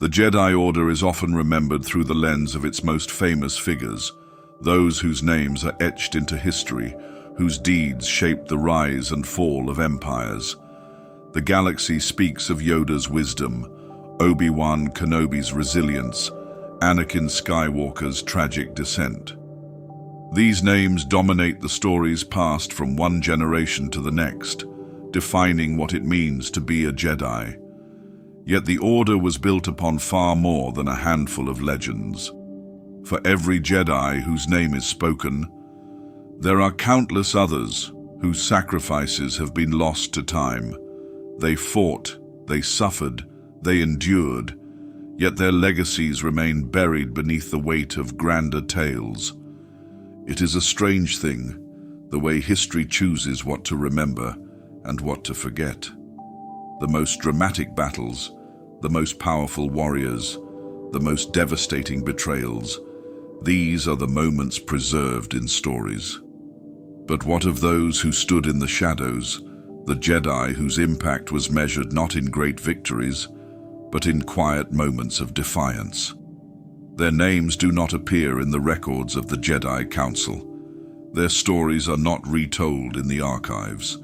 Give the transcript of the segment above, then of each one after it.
The Jedi Order is often remembered through the lens of its most famous figures, those whose names are etched into history, whose deeds shaped the rise and fall of empires. The galaxy speaks of Yoda's wisdom, Obi-Wan Kenobi's resilience, Anakin Skywalker's tragic descent. These names dominate the stories passed from one generation to the next, defining what it means to be a Jedi. Yet the Order was built upon far more than a handful of legends. For every Jedi whose name is spoken, there are countless others whose sacrifices have been lost to time. They fought, they suffered, they endured, yet their legacies remain buried beneath the weight of grander tales. It is a strange thing, the way history chooses what to remember and what to forget. The most dramatic battles, the most powerful warriors, the most devastating betrayals, these are the moments preserved in stories. But what of those who stood in the shadows, the Jedi whose impact was measured not in great victories, but in quiet moments of defiance? Their names do not appear in the records of the Jedi Council. Their stories are not retold in the archives,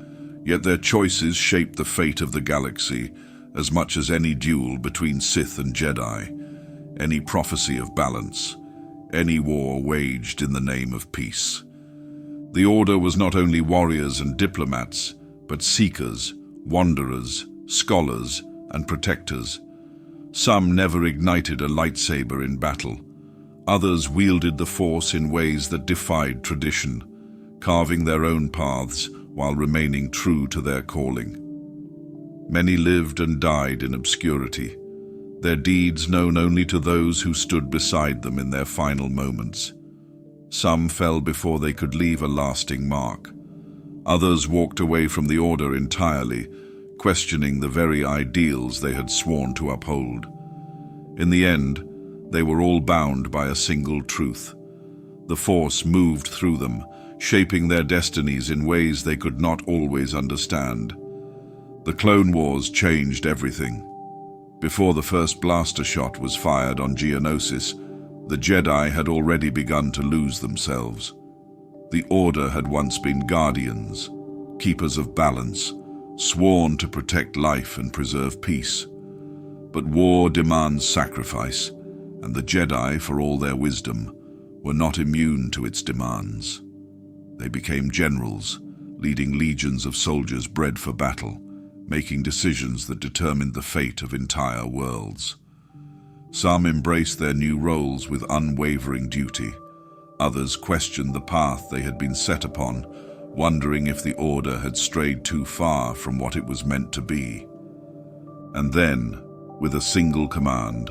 yet their choices shape the fate of the galaxy as much as any duel between Sith and Jedi, any prophecy of balance, any war waged in the name of peace. The Order was not only warriors and diplomats, but seekers, wanderers, scholars, and protectors. Some never ignited a lightsaber in battle. Others wielded the Force in ways that defied tradition, carving their own paths while remaining true to their calling. Many lived and died in obscurity, their deeds known only to those who stood beside them in their final moments. Some fell before they could leave a lasting mark. Others walked away from the Order entirely, questioning the very ideals they had sworn to uphold. In the end, they were all bound by a single truth. The Force moved through them, shaping their destinies in ways they could not always understand. The Clone Wars changed everything. Before the first blaster shot was fired on Geonosis, the Jedi had already begun to lose themselves. The Order had once been guardians, keepers of balance, sworn to protect life and preserve peace. But war demands sacrifice, and the Jedi, for all their wisdom, were not immune to its demands. They became generals, leading legions of soldiers bred for battle, making decisions that determined the fate of entire worlds. Some embraced their new roles with unwavering duty. Others questioned the path they had been set upon, wondering if the Order had strayed too far from what it was meant to be. And then, with a single command,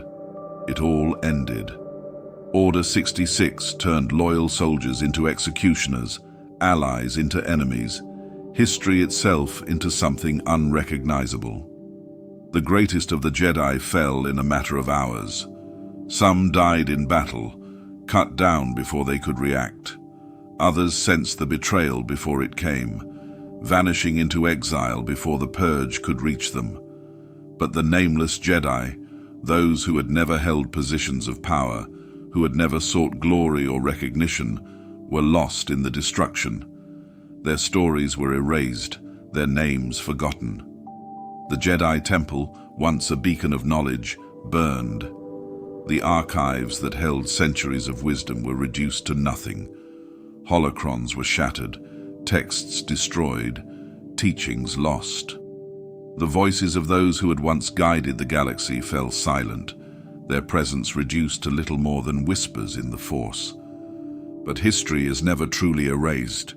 it all ended. Order 66 turned loyal soldiers into executioners, allies into enemies, history itself into something unrecognizable. The greatest of the Jedi fell in a matter of hours. Some died in battle, cut down before they could react. Others sensed the betrayal before it came, vanishing into exile before the purge could reach them. But the nameless Jedi, those who had never held positions of power, who had never sought glory or recognition, were lost in the destruction. Their stories were erased, their names forgotten. The Jedi Temple, once a beacon of knowledge, burned. The archives that held centuries of wisdom were reduced to nothing. Holocrons were shattered, texts destroyed, teachings lost. The voices of those who had once guided the galaxy fell silent, their presence reduced to little more than whispers in the Force. But history is never truly erased.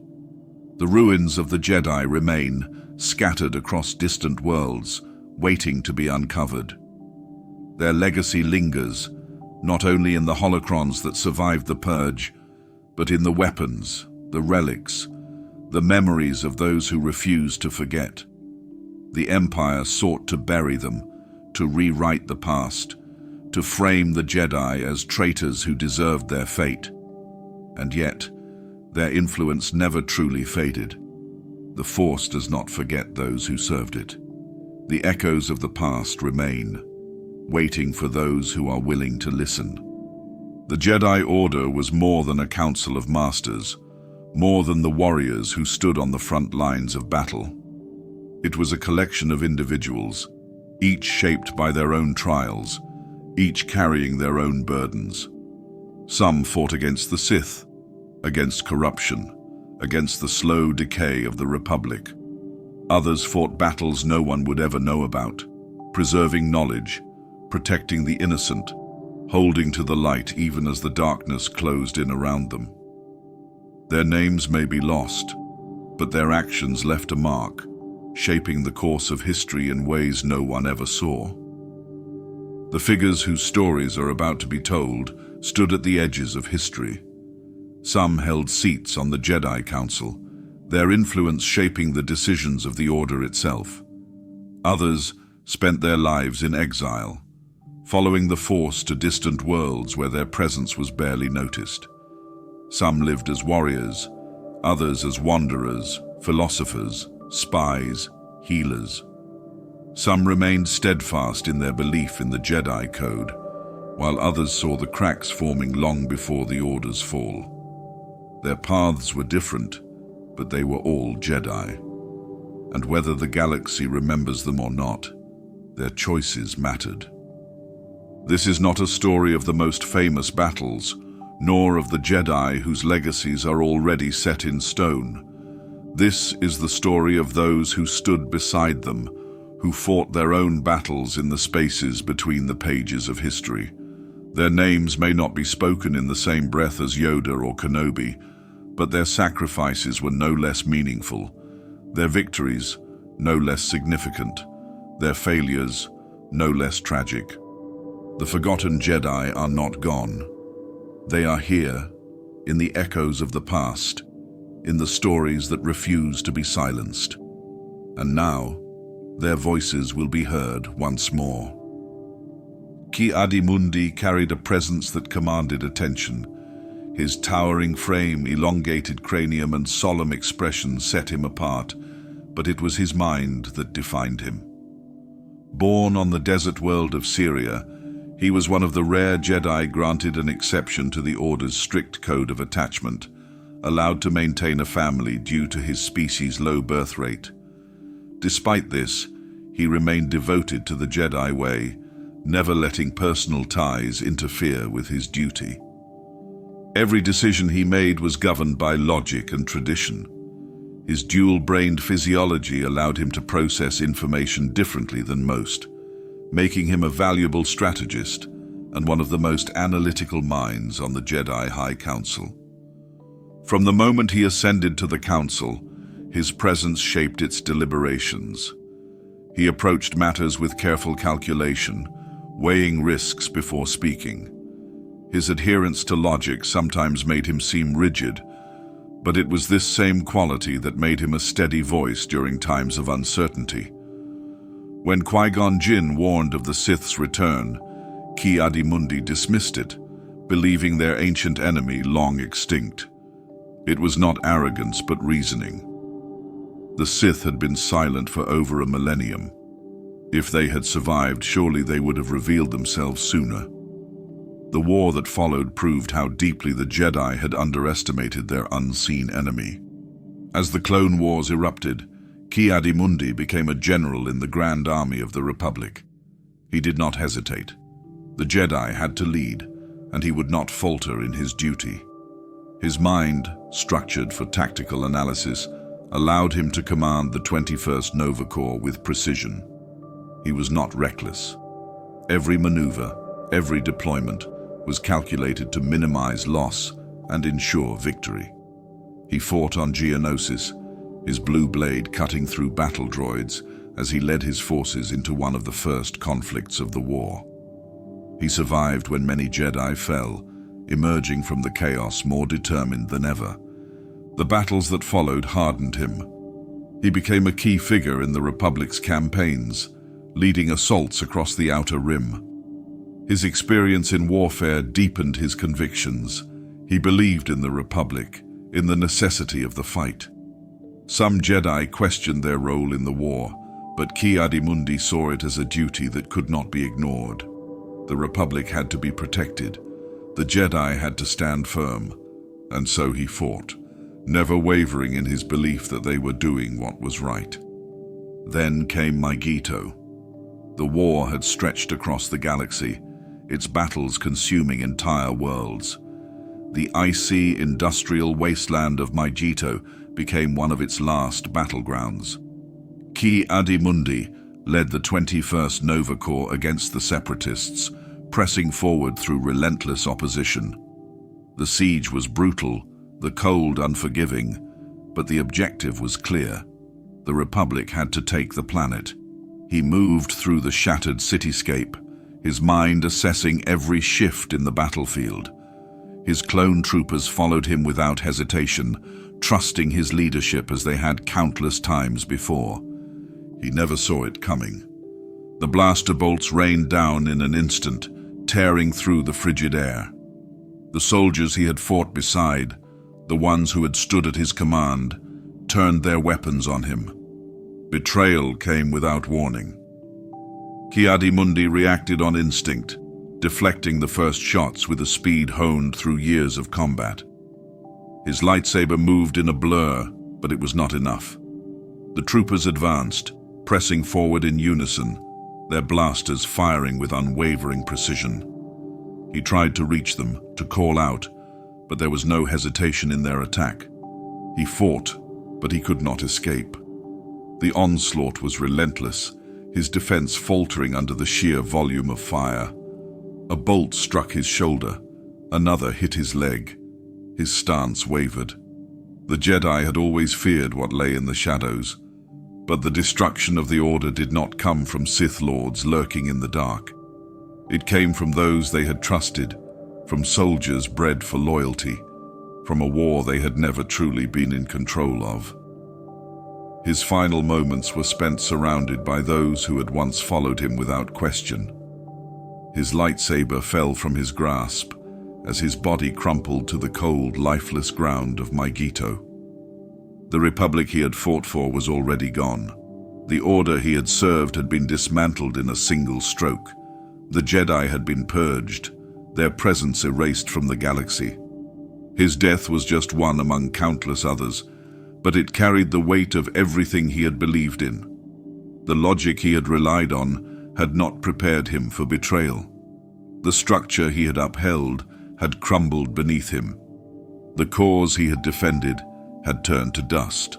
The ruins of the Jedi remain, scattered across distant worlds, waiting to be uncovered. Their legacy lingers, not only in the holocrons that survived the purge, but in the weapons, the relics, the memories of those who refused to forget. The Empire sought to bury them, to rewrite the past, to frame the Jedi as traitors who deserved their fate. And yet, their influence never truly faded. The Force does not forget those who served it. The echoes of the past remain. waiting for those who are willing to listen. The Jedi Order was more than a council of masters, more than the warriors who stood on the front lines of battle. It was a collection of individuals, each shaped by their own trials, each carrying their own burdens. Some fought against the Sith, against corruption, against the slow decay of the Republic. Others fought battles no one would ever know about, preserving knowledge, protecting the innocent, holding to the light even as the darkness closed in around them. Their names may be lost, but their actions left a mark, shaping the course of history in ways no one ever saw. The figures whose stories are about to be told stood at the edges of history. Some held seats on the Jedi Council, their influence shaping the decisions of the Order itself. Others spent their lives in exile, following the Force to distant worlds where their presence was barely noticed. Some lived as warriors, others as wanderers, philosophers, spies, healers. Some remained steadfast in their belief in the Jedi Code, while others saw the cracks forming long before the Order's fall. Their paths were different, but they were all Jedi. And whether the galaxy remembers them or not, their choices mattered. This is not a story of the most famous battles, nor of the Jedi whose legacies are already set in stone. This is the story of those who stood beside them, who fought their own battles in the spaces between the pages of history. Their names may not be spoken in the same breath as Yoda or Kenobi, but their sacrifices were no less meaningful, their victories no less significant, their failures no less tragic. The forgotten Jedi are not gone. They are here, in the echoes of the past, in the stories that refuse to be silenced. And now, their voices will be heard once more. Ki-Adi-Mundi carried a presence that commanded attention. His towering frame, elongated cranium, and solemn expression set him apart, but it was his mind that defined him. Born on the desert world of Syria, he was one of the rare Jedi granted an exception to the Order's strict code of attachment, allowed to maintain a family due to his species' low birth rate. Despite this, he remained devoted to the Jedi way, never letting personal ties interfere with his duty. Every decision he made was governed by logic and tradition. His dual-brained physiology allowed him to process information differently than most, making him a valuable strategist and one of the most analytical minds on the Jedi High Council. From the moment he ascended to the Council, his presence shaped its deliberations. He approached matters with careful calculation, weighing risks before speaking. His adherence to logic sometimes made him seem rigid, but it was this same quality that made him a steady voice during times of uncertainty. When Qui-Gon Jinn warned of the Sith's return, Ki-Adi-Mundi dismissed it, believing their ancient enemy long extinct. It was not arrogance but reasoning. The Sith had been silent for over a millennium. If they had survived, surely they would have revealed themselves sooner. The war that followed proved how deeply the Jedi had underestimated their unseen enemy. As the Clone Wars erupted, Ki-Adi-Mundi became a general in the Grand Army of the Republic. He did not hesitate. The Jedi had to lead, and he would not falter in his duty. His mind, structured for tactical analysis, allowed him to command the 21st Nova Corps with precision. He was not reckless. Every maneuver, every deployment was calculated to minimize loss and ensure victory. He fought on Geonosis, his blue blade cutting through battle droids as he led his forces into one of the first conflicts of the war. He survived when many Jedi fell, emerging from the chaos more determined than ever. The battles that followed hardened him. He became a key figure in the Republic's campaigns, leading assaults across the Outer Rim. His experience in warfare deepened his convictions. He believed in the Republic, in the necessity of the fight. Some Jedi questioned their role in the war, but Ki-Adi-Mundi saw it as a duty that could not be ignored. The Republic had to be protected. The Jedi had to stand firm. And so he fought, never wavering in his belief that they were doing what was right. Then came Megiddo. The war had stretched across the galaxy, its battles consuming entire worlds. The icy, industrial wasteland of Megiddo became one of its last battlegrounds. Ki-Adi-Mundi led the 21st Nova Corps against the Separatists, pressing forward through relentless opposition. The siege was brutal, the cold unforgiving, but the objective was clear. The Republic had to take the planet. He moved through the shattered cityscape, his mind assessing every shift in the battlefield. His clone troopers followed him without hesitation, trusting his leadership as they had countless times before. He never saw it coming. The blaster bolts rained down in an instant, tearing through the frigid air. The soldiers he had fought beside, the ones who had stood at his command, turned their weapons on him. Betrayal came without warning. Ki-Adi-Mundi reacted on instinct, deflecting the first shots with a speed honed through years of combat. His lightsaber moved in a blur, but it was not enough. The troopers advanced, pressing forward in unison, their blasters firing with unwavering precision. He tried to reach them, to call out, but there was no hesitation in their attack. He fought, but he could not escape. The onslaught was relentless, his defense faltering under the sheer volume of fire. A bolt struck his shoulder, another hit his leg. His stance wavered. The Jedi had always feared what lay in the shadows, but the destruction of the Order did not come from Sith Lords lurking in the dark. It came from those they had trusted, from soldiers bred for loyalty, from a war they had never truly been in control of. His final moments were spent surrounded by those who had once followed him without question. His lightsaber fell from his grasp as his body crumpled to the cold, lifeless ground of Megiddo. The Republic he had fought for was already gone. The Order he had served had been dismantled in a single stroke. The Jedi had been purged, their presence erased from the galaxy. His death was just one among countless others, but it carried the weight of everything he had believed in. The logic he had relied on had not prepared him for betrayal. The structure he had upheld had crumbled beneath him. The cause he had defended had turned to dust.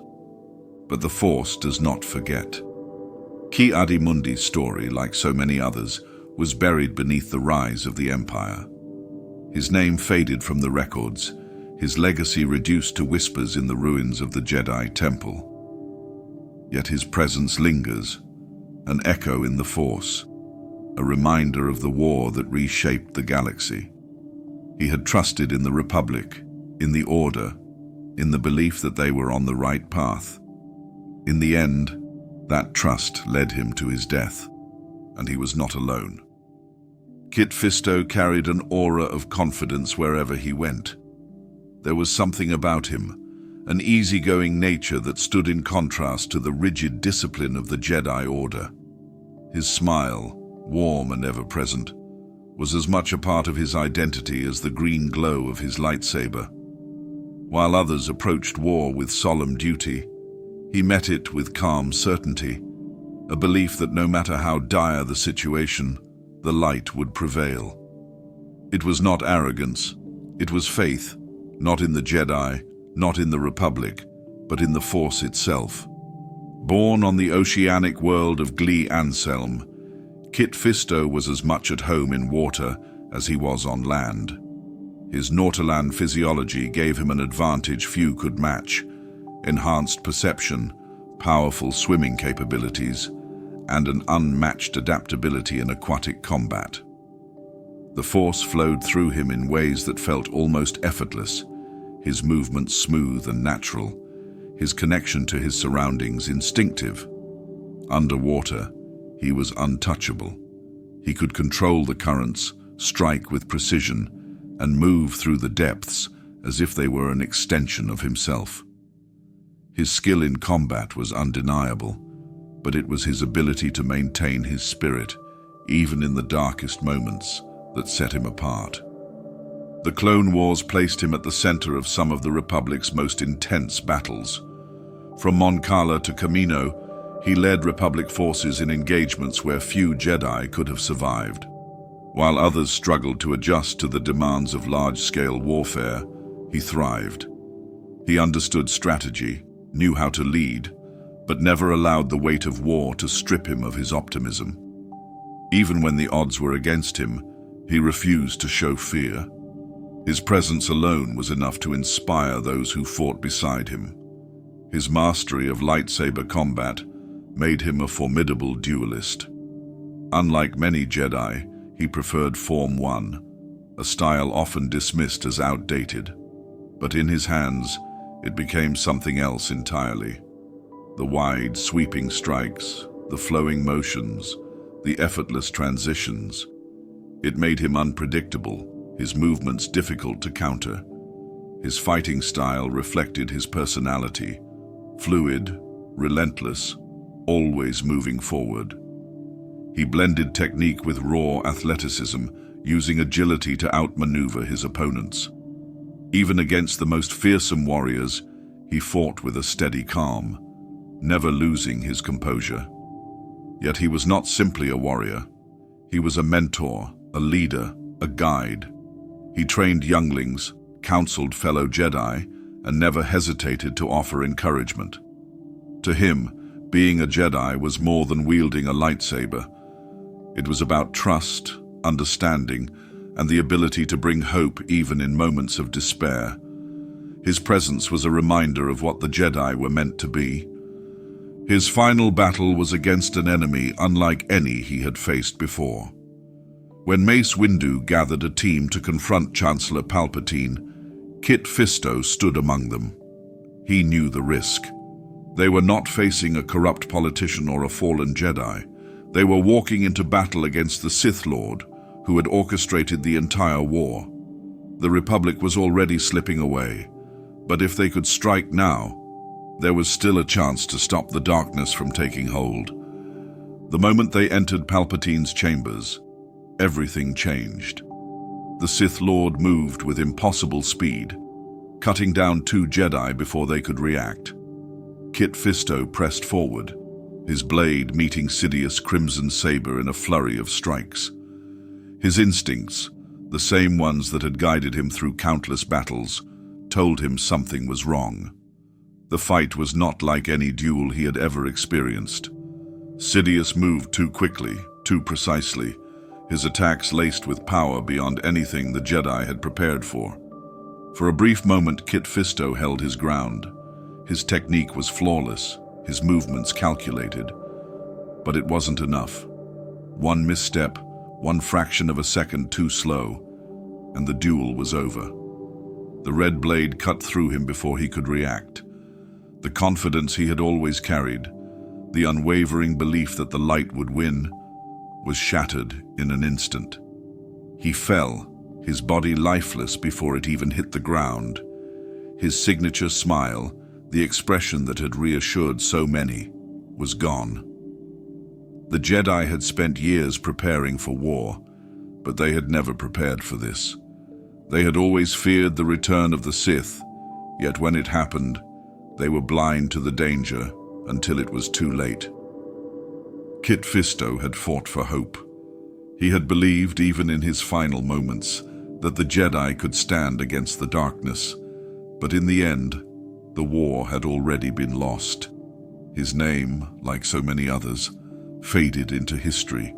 But the Force does not forget. Ki-Adi-Mundi's story, like so many others, was buried beneath the rise of the Empire. His name faded from the records, his legacy reduced to whispers in the ruins of the Jedi Temple. Yet his presence lingers, an echo in the Force, a reminder of the war that reshaped the galaxy. He had trusted in the Republic, in the Order, in the belief that they were on the right path. In the end, that trust led him to his death, and he was not alone. Kit Fisto carried an aura of confidence wherever he went. There was something about him, an easygoing nature that stood in contrast to the rigid discipline of the Jedi Order. His smile, warm and ever-present, was as much a part of his identity as the green glow of his lightsaber. While others approached war with solemn duty, he met it with calm certainty, a belief that no matter how dire the situation, the light would prevail. It was not arrogance, it was faith, not in the Jedi, not in the Republic, but in the Force itself. Born on the oceanic world of Gli Anselm, Kit Fisto was as much at home in water as he was on land. His Nautoland physiology gave him an advantage few could match: enhanced perception, powerful swimming capabilities, and an unmatched adaptability in aquatic combat. The Force flowed through him in ways that felt almost effortless, his movements smooth and natural, his connection to his surroundings instinctive. Underwater, he was untouchable. He could control the currents, strike with precision, and move through the depths as if they were an extension of himself. His skill in combat was undeniable, but it was his ability to maintain his spirit, even in the darkest moments, that set him apart. The Clone Wars placed him at the center of some of the Republic's most intense battles. From Mon Cala to Kamino, he led Republic forces in engagements where few Jedi could have survived. While others struggled to adjust to the demands of large-scale warfare, he thrived. He understood strategy, knew how to lead, but never allowed the weight of war to strip him of his optimism. Even when the odds were against him, he refused to show fear. His presence alone was enough to inspire those who fought beside him. His mastery of lightsaber combat made him a formidable duelist. Unlike many Jedi, he preferred Form 1, a style often dismissed as outdated. But in his hands, it became something else entirely. The wide, sweeping strikes, the flowing motions, the effortless transitions. It made him unpredictable, his movements difficult to counter. His fighting style reflected his personality, fluid, relentless, always moving forward. He blended technique with raw athleticism, using agility to outmaneuver his opponents. Even against the most fearsome warriors, he fought with a steady calm, never losing his composure. Yet he was not simply a warrior. He was a mentor, a leader, a guide. He trained younglings, counseled fellow Jedi, and never hesitated to offer encouragement. To him, being a Jedi was more than wielding a lightsaber. It was about trust, understanding, and the ability to bring hope even in moments of despair. His presence was a reminder of what the Jedi were meant to be. His final battle was against an enemy unlike any he had faced before. When Mace Windu gathered a team to confront Chancellor Palpatine, Kit Fisto stood among them. He knew the risk. They were not facing a corrupt politician or a fallen Jedi. They were walking into battle against the Sith Lord, who had orchestrated the entire war. The Republic was already slipping away, but if they could strike now, there was still a chance to stop the darkness from taking hold. The moment they entered Palpatine's chambers, everything changed. The Sith Lord moved with impossible speed, cutting down 2 Jedi before they could react. Kit Fisto pressed forward, his blade meeting Sidious's crimson saber in a flurry of strikes. His instincts, the same ones that had guided him through countless battles, told him something was wrong. The fight was not like any duel he had ever experienced. Sidious moved too quickly, too precisely, his attacks laced with power beyond anything the Jedi had prepared for. For a brief moment, Kit Fisto held his ground. His technique was flawless, his movements calculated. But it wasn't enough. One misstep, one fraction of a second too slow, and the duel was over. The red blade cut through him before he could react. The confidence he had always carried, the unwavering belief that the light would win, was shattered in an instant. He fell, his body lifeless before it even hit the ground. His signature smile, the expression that had reassured so many, was gone. The Jedi had spent years preparing for war, but they had never prepared for this. They had always feared the return of the Sith, yet when it happened, they were blind to the danger until it was too late. Kit Fisto had fought for hope. He had believed, even in his final moments, that the Jedi could stand against the darkness. But in the end, the war had already been lost. His name, like so many others, faded into history,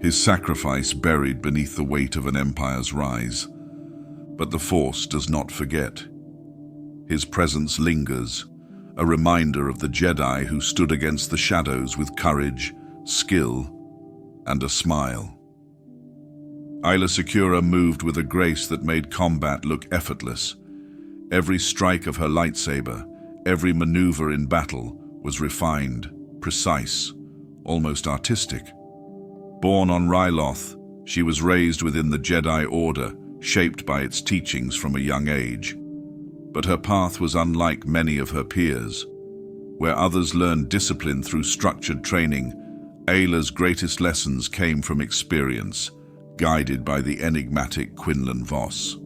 his sacrifice buried beneath the weight of an empire's rise. But the Force does not forget. His presence lingers, a reminder of the Jedi who stood against the shadows with courage, skill, and a smile. Aayla Secura moved with a grace that made combat look effortless. Every strike of her lightsaber, every maneuver in battle was refined, precise, almost artistic. Born on Ryloth, she was raised within the Jedi Order, shaped by its teachings from a young age. But her path was unlike many of her peers. Where others learned discipline through structured training, Ayla's greatest lessons came from experience, guided by the enigmatic Quinlan Vos.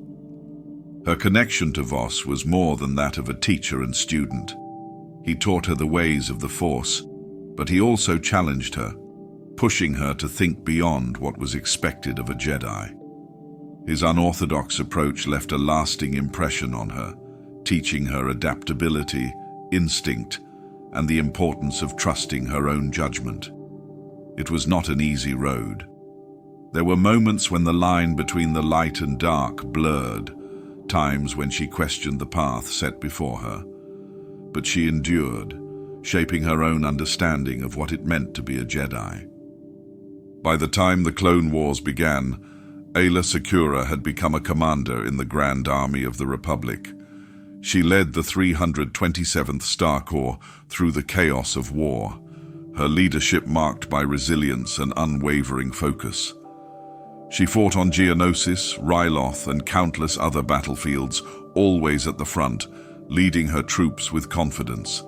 Her connection to Vos was more than that of a teacher and student. He taught her the ways of the Force, but he also challenged her, pushing her to think beyond what was expected of a Jedi. His unorthodox approach left a lasting impression on her, teaching her adaptability, instinct, and the importance of trusting her own judgment. It was not an easy road. There were moments when the line between the light and dark blurred, times when she questioned the path set before her. But she endured, shaping her own understanding of what it meant to be a Jedi. By the time the Clone Wars began, Aayla Secura had become a commander in the Grand Army of the Republic. She led the 327th Star Corps through the chaos of war, her leadership marked by resilience and unwavering focus. She fought on Geonosis, Ryloth, and countless other battlefields, always at the front, leading her troops with confidence.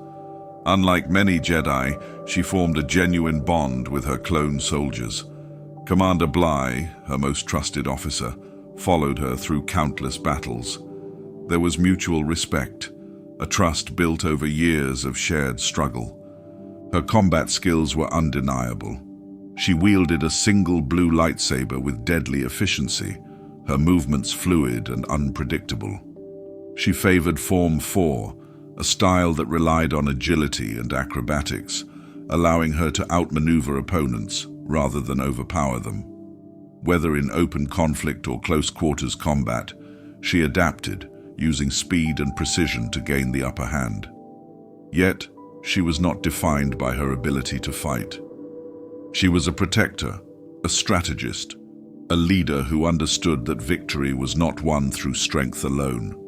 Unlike many Jedi, she formed a genuine bond with her clone soldiers. Commander Bly, her most trusted officer, followed her through countless battles. There was mutual respect, a trust built over years of shared struggle. Her combat skills were undeniable. She wielded a single blue lightsaber with deadly efficiency, her movements fluid and unpredictable. She favored Form 4, a style that relied on agility and acrobatics, allowing her to outmaneuver opponents rather than overpower them. Whether in open conflict or close-quarters combat, she adapted, using speed and precision to gain the upper hand. Yet, she was not defined by her ability to fight. She was a protector, a strategist, a leader who understood that victory was not won through strength alone.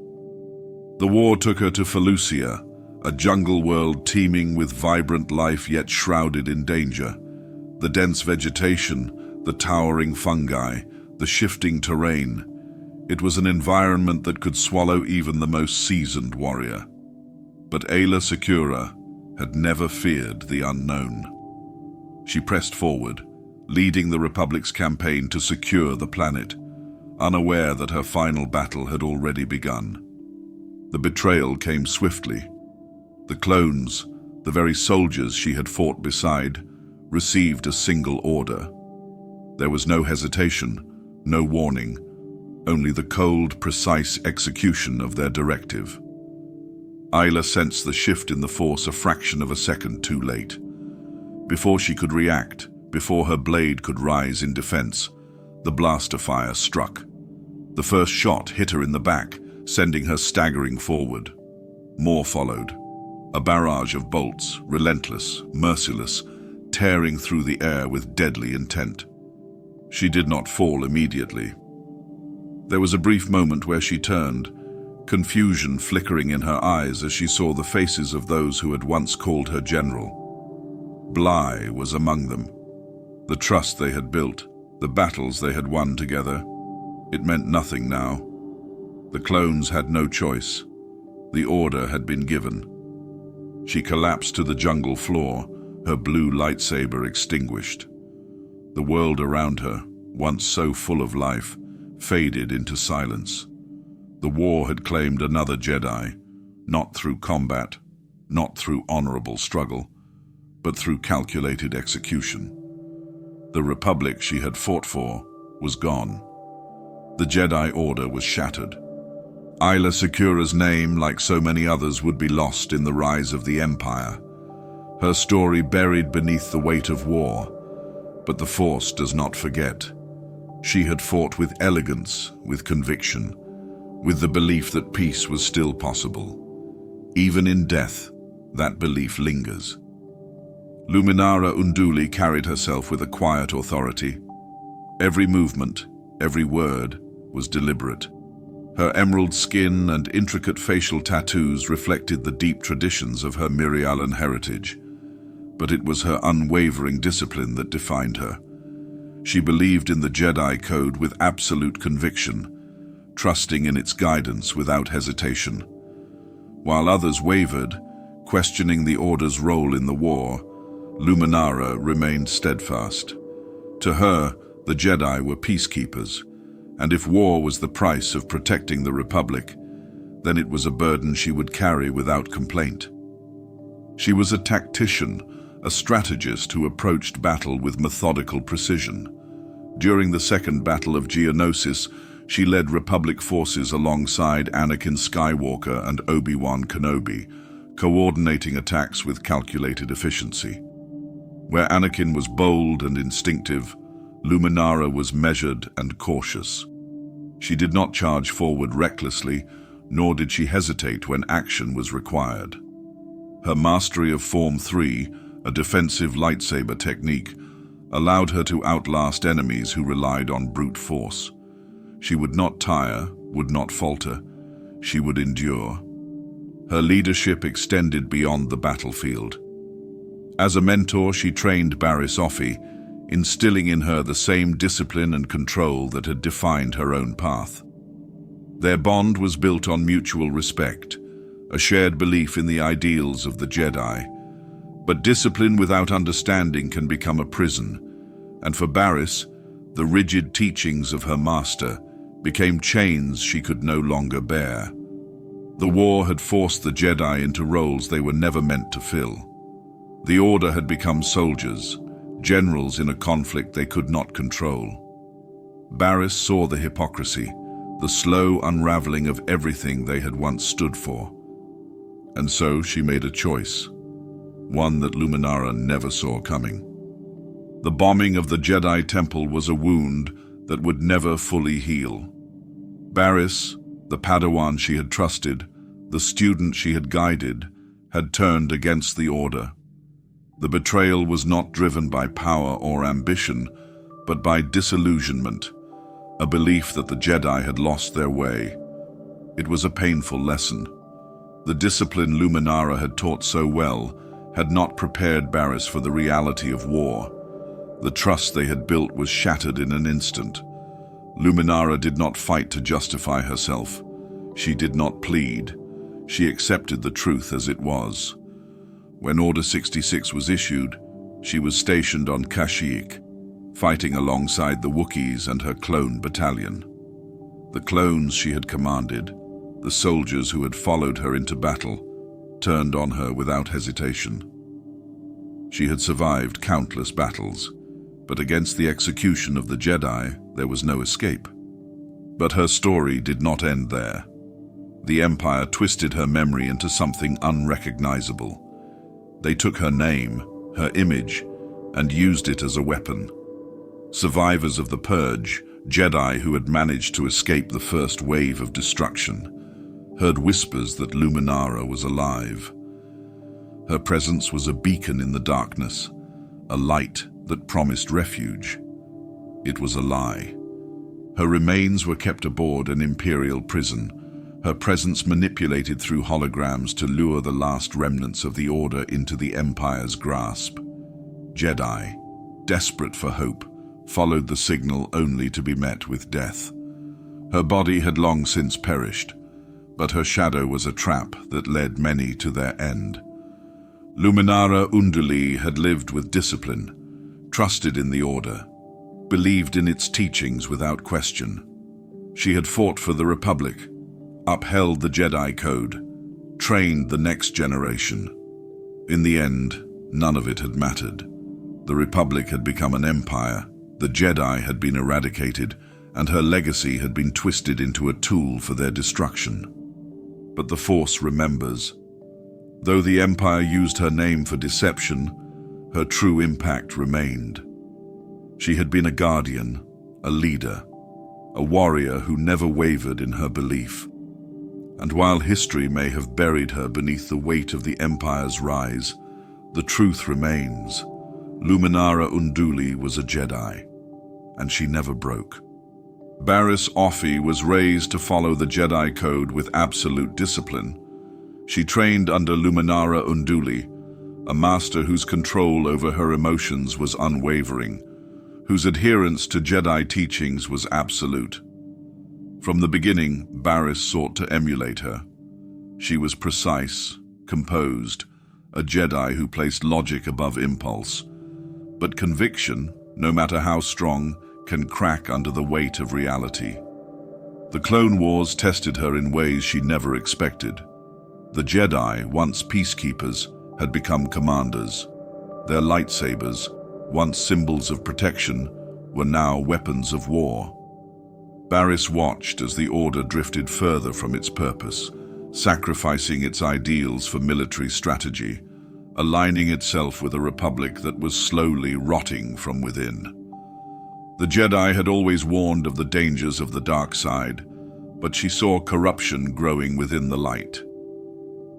The war took her to Felucia, a jungle world teeming with vibrant life yet shrouded in danger. The dense vegetation, the towering fungi, the shifting terrain. It was an environment that could swallow even the most seasoned warrior. But Aayla Secura had never feared the unknown. She pressed forward, leading the Republic's campaign to secure the planet, unaware that her final battle had already begun. The betrayal came swiftly. The clones, the very soldiers she had fought beside, received a single order. There was no hesitation, no warning, only the cold, precise execution of their directive. Aayla sensed the shift in the Force a fraction of a second too late. Before she could react, before her blade could rise in defense, the blaster fire struck. The first shot hit her in the back, sending her staggering forward. More followed. A barrage of bolts, relentless, merciless, tearing through the air with deadly intent. She did not fall immediately. There was a brief moment where she turned, confusion flickering in her eyes as she saw the faces of those who had once called her general. Bly was among them. The trust they had built, the battles they had won together. It meant nothing now. The clones had no choice. The order had been given. She collapsed to the jungle floor, her blue lightsaber extinguished. The world around her, once so full of life, faded into silence. The war had claimed another Jedi, not through combat, not through honorable struggle, but through calculated execution. The Republic she had fought for was gone. The Jedi Order was shattered. Aayla Secura's name, like so many others, would be lost in the rise of the Empire. Her story buried beneath the weight of war. But the Force does not forget. She had fought with elegance, with conviction, with the belief that peace was still possible. Even in death, that belief lingers. Luminara Unduli carried herself with a quiet authority. Every movement, every word, was deliberate. Her emerald skin and intricate facial tattoos reflected the deep traditions of her Mirialan heritage. But it was her unwavering discipline that defined her. She believed in the Jedi Code with absolute conviction, trusting in its guidance without hesitation. While others wavered, questioning the Order's role in the war, Luminara remained steadfast. To her, the Jedi were peacekeepers, and if war was the price of protecting the Republic, then it was a burden she would carry without complaint. She was a tactician, a strategist who approached battle with methodical precision. During the Second Battle of Geonosis, she led Republic forces alongside Anakin Skywalker and Obi-Wan Kenobi, coordinating attacks with calculated efficiency. Where Anakin was bold and instinctive, Luminara was measured and cautious. She did not charge forward recklessly, nor did she hesitate when action was required. Her mastery of Form 3, a defensive lightsaber technique, allowed her to outlast enemies who relied on brute force. She would not tire, would not falter. She would endure. Her leadership extended beyond the battlefield. As a mentor, she trained Barriss Offee, instilling in her the same discipline and control that had defined her own path. Their bond was built on mutual respect, a shared belief in the ideals of the Jedi. But discipline without understanding can become a prison, and for Barriss, the rigid teachings of her master became chains she could no longer bear. The war had forced the Jedi into roles they were never meant to fill. The Order had become soldiers, generals in a conflict they could not control. Barriss saw the hypocrisy, the slow unraveling of everything they had once stood for. And so she made a choice, one that Luminara never saw coming. The bombing of the Jedi Temple was a wound that would never fully heal. Barriss, the Padawan she had trusted, the student she had guided, had turned against the Order. The betrayal was not driven by power or ambition, but by disillusionment, a belief that the Jedi had lost their way. It was a painful lesson. The discipline Luminara had taught so well had not prepared Barriss for the reality of war. The trust they had built was shattered in an instant. Luminara did not fight to justify herself. She did not plead. She accepted the truth as it was. When Order 66 was issued, she was stationed on Kashyyyk, fighting alongside the Wookiees and her clone battalion. The clones she had commanded, the soldiers who had followed her into battle, turned on her without hesitation. She had survived countless battles, but against the execution of the Jedi, there was no escape. But her story did not end there. The Empire twisted her memory into something unrecognizable. They took her name, her image, and used it as a weapon. Survivors of the Purge, Jedi who had managed to escape the first wave of destruction, heard whispers that Luminara was alive. Her presence was a beacon in the darkness, a light that promised refuge. It was a lie. Her remains were kept aboard an Imperial prison, her presence manipulated through holograms to lure the last remnants of the Order into the Empire's grasp. Jedi, desperate for hope, followed the signal only to be met with death. Her body had long since perished, but her shadow was a trap that led many to their end. Luminara Unduli had lived with discipline, trusted in the Order, believed in its teachings without question. She had fought for the Republic, upheld the Jedi Code, trained the next generation. In the end, none of it had mattered. The Republic had become an empire, the Jedi had been eradicated, and her legacy had been twisted into a tool for their destruction. But the Force remembers. Though the Empire used her name for deception, her true impact remained. She had been a guardian, a leader, a warrior who never wavered in her belief. And while history may have buried her beneath the weight of the Empire's rise, the truth remains. Luminara Unduli was a Jedi, and she never broke. Barriss Offee was raised to follow the Jedi Code with absolute discipline. She trained under Luminara Unduli, a master whose control over her emotions was unwavering, whose adherence to Jedi teachings was absolute. From the beginning, Barriss sought to emulate her. She was precise, composed, a Jedi who placed logic above impulse. But conviction, no matter how strong, can crack under the weight of reality. The Clone Wars tested her in ways she never expected. The Jedi, once peacekeepers, had become commanders. Their lightsabers, once symbols of protection, were now weapons of war. Barriss watched as the Order drifted further from its purpose, sacrificing its ideals for military strategy, aligning itself with a republic that was slowly rotting from within. The Jedi had always warned of the dangers of the dark side, but she saw corruption growing within the light.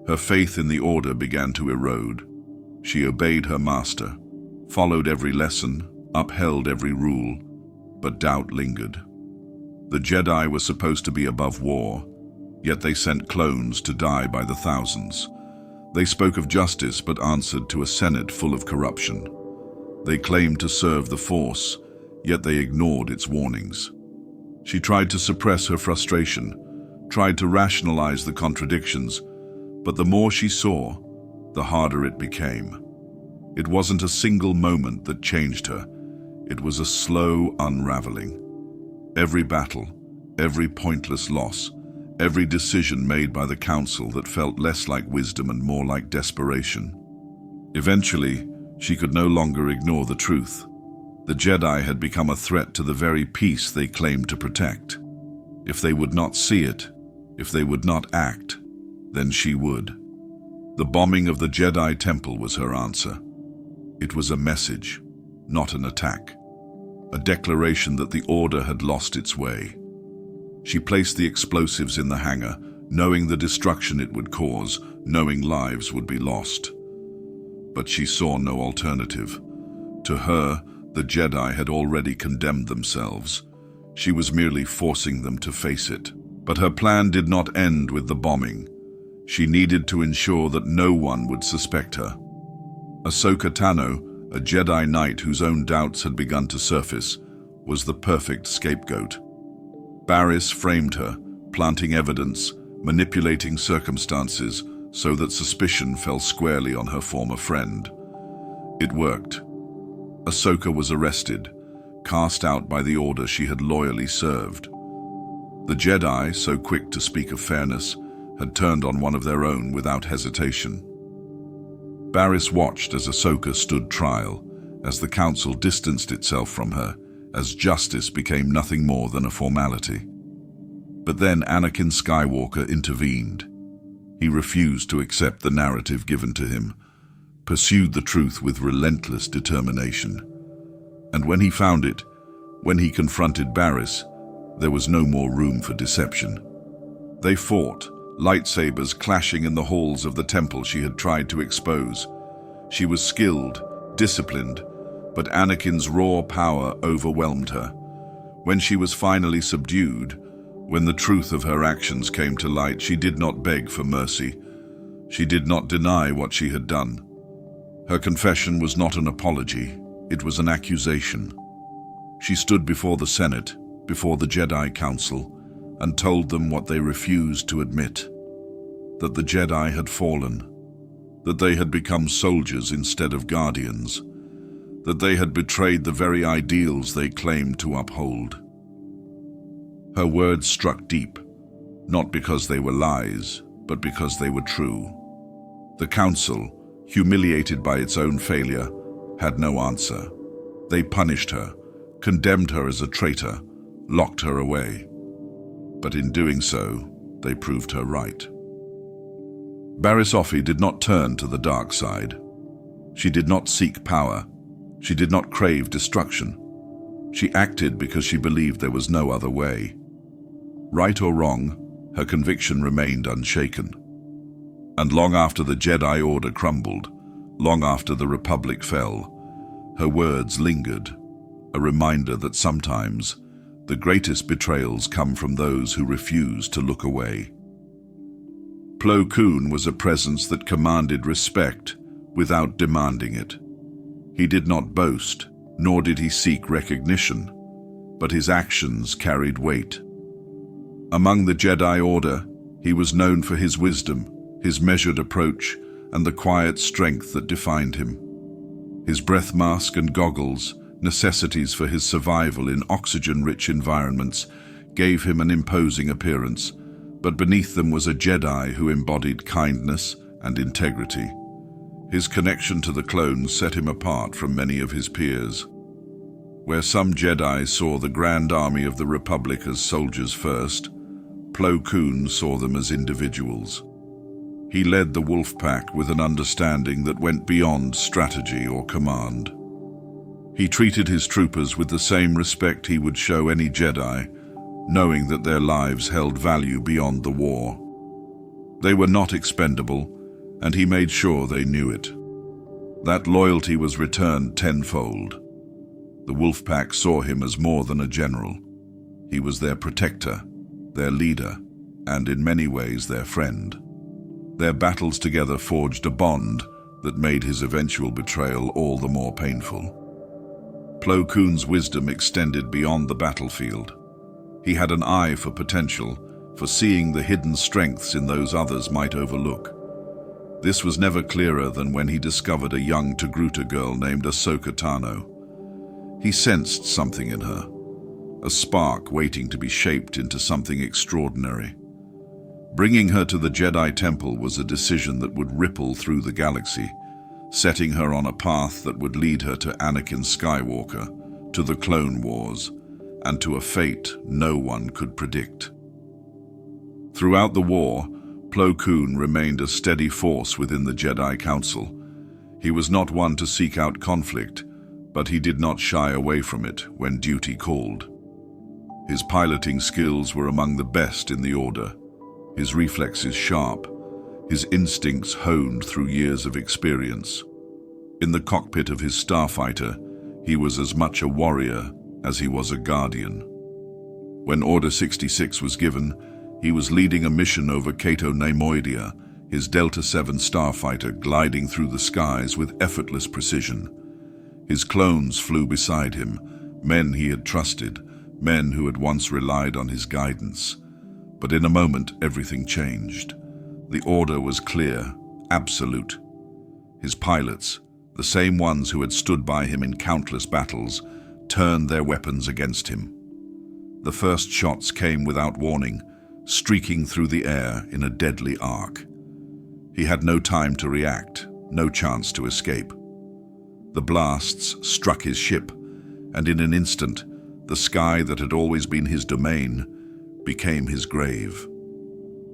Her faith in the Order began to erode. She obeyed her master, followed every lesson, upheld every rule, but doubt lingered. The Jedi were supposed to be above war, yet they sent clones to die by the thousands. They spoke of justice but answered to a Senate full of corruption. They claimed to serve the Force, yet they ignored its warnings. She tried to suppress her frustration, tried to rationalize the contradictions, but the more she saw, the harder it became. It wasn't a single moment that changed her. It was a slow unraveling. Every battle, every pointless loss, every decision made by the Council that felt less like wisdom and more like desperation. Eventually, she could no longer ignore the truth. The Jedi had become a threat to the very peace they claimed to protect. If they would not see it, if they would not act, then she would. The bombing of the Jedi Temple was her answer. It was a message, not an attack. A declaration that the Order had lost its way. She placed the explosives in the hangar, knowing the destruction it would cause, knowing lives would be lost. But she saw no alternative. To her, the Jedi had already condemned themselves. She was merely forcing them to face it. But her plan did not end with the bombing. She needed to ensure that no one would suspect her. Ahsoka Tano, a Jedi Knight whose own doubts had begun to surface, was the perfect scapegoat. Barriss framed her, planting evidence, manipulating circumstances so that suspicion fell squarely on her former friend. It worked. Ahsoka was arrested, cast out by the Order she had loyally served. The Jedi, so quick to speak of fairness, had turned on one of their own without hesitation. Barriss watched as Ahsoka stood trial, as the Council distanced itself from her, as justice became nothing more than a formality. But then Anakin Skywalker intervened. He refused to accept the narrative given to him, pursued the truth with relentless determination. And when he found it, when he confronted Barriss, there was no more room for deception. They fought, lightsabers clashing in the halls of the temple she had tried to expose. She was skilled, disciplined, but Anakin's raw power overwhelmed her. When she was finally subdued, when the truth of her actions came to light, she did not beg for mercy. She did not deny what she had done. Her confession was not an apology, it was an accusation. She stood before the Senate, before the Jedi Council, and told them what they refused to admit: that the Jedi had fallen, that they had become soldiers instead of guardians, that they had betrayed the very ideals they claimed to uphold. Her words struck deep, not because they were lies, but because they were true. The Council, humiliated by its own failure, had no answer. They punished her, condemned her as a traitor, locked her away. But in doing so, they proved her right. Barriss Offee did not turn to the dark side. She did not seek power. She did not crave destruction. She acted because she believed there was no other way. Right or wrong, her conviction remained unshaken. And long after the Jedi Order crumbled, long after the Republic fell, her words lingered, a reminder that sometimes the greatest betrayals come from those who refuse to look away. Plo Koon was a presence that commanded respect without demanding it. He did not boast, nor did he seek recognition, but his actions carried weight. Among the Jedi Order, he was known for his wisdom, his measured approach, and the quiet strength that defined him. His breath mask and goggles, necessities for his survival in oxygen-rich environments, gave him an imposing appearance, but beneath them was a Jedi who embodied kindness and integrity. His connection to the clones set him apart from many of his peers. Where some Jedi saw the Grand Army of the Republic as soldiers first, Plo Koon saw them as individuals. He led the wolf pack with an understanding that went beyond strategy or command. He treated his troopers with the same respect he would show any Jedi, knowing that their lives held value beyond the war. They were not expendable, and he made sure they knew it. That loyalty was returned tenfold. The wolf pack saw him as more than a general. He was their protector, their leader, and in many ways their friend. Their battles together forged a bond that made his eventual betrayal all the more painful. Plo Koon's wisdom extended beyond the battlefield. He had an eye for potential, for seeing the hidden strengths in those others might overlook. This was never clearer than when he discovered a young Togruta girl named Ahsoka Tano. He sensed something in her, a spark waiting to be shaped into something extraordinary. Bringing her to the Jedi Temple was a decision that would ripple through the galaxy, setting her on a path that would lead her to Anakin Skywalker, to the Clone Wars, and to a fate no one could predict. Throughout the war, Plo Koon remained a steady force within the Jedi Council. He was not one to seek out conflict, but he did not shy away from it when duty called. His piloting skills were among the best in the Order, his reflexes sharp, his instincts honed through years of experience. In the cockpit of his starfighter, he was as much a warrior as he was a guardian. When Order 66 was given, he was leading a mission over Cato Neimoidia, his Delta 7 starfighter gliding through the skies with effortless precision. His clones flew beside him, men he had trusted, men who had once relied on his guidance. But in a moment, everything changed. The order was clear, absolute. His pilots, the same ones who had stood by him in countless battles, turned their weapons against him. The first shots came without warning, streaking through the air in a deadly arc. He had no time to react, no chance to escape. The blasts struck his ship, and in an instant, the sky that had always been his domain became his grave.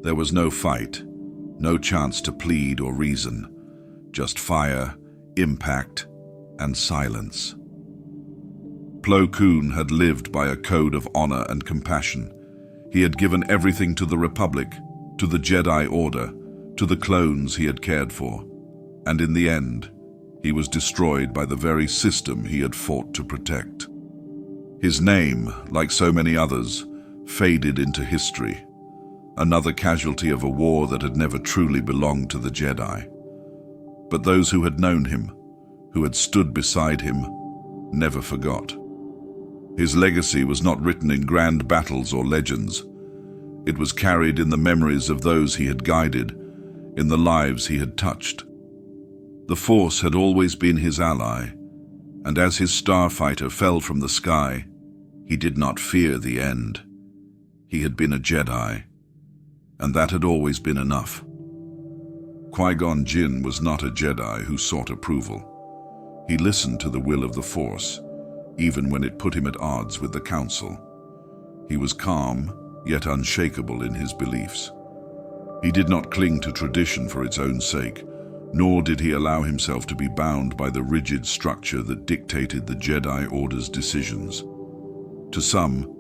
There was no fight, no chance to plead or reason, just fire, impact, and silence. Plo Koon had lived by a code of honor and compassion. He had given everything to the Republic, to the Jedi Order, to the clones he had cared for, and in the end, he was destroyed by the very system he had fought to protect. His name, like so many others, faded into history, another casualty of a war that had never truly belonged to the Jedi. But those who had known him, who had stood beside him, never forgot. His legacy was not written in grand battles or legends. It was carried in the memories of those he had guided, in the lives he had touched. The Force had always been his ally, and as his starfighter fell from the sky, he did not fear the end. He had been a Jedi, and that had always been enough. Qui-Gon Jinn was not a Jedi who sought approval. He listened to the will of the Force, even when it put him at odds with the Council. He was calm, yet unshakable in his beliefs. He did not cling to tradition for its own sake, nor did he allow himself to be bound by the rigid structure that dictated the Jedi Order's decisions. To some,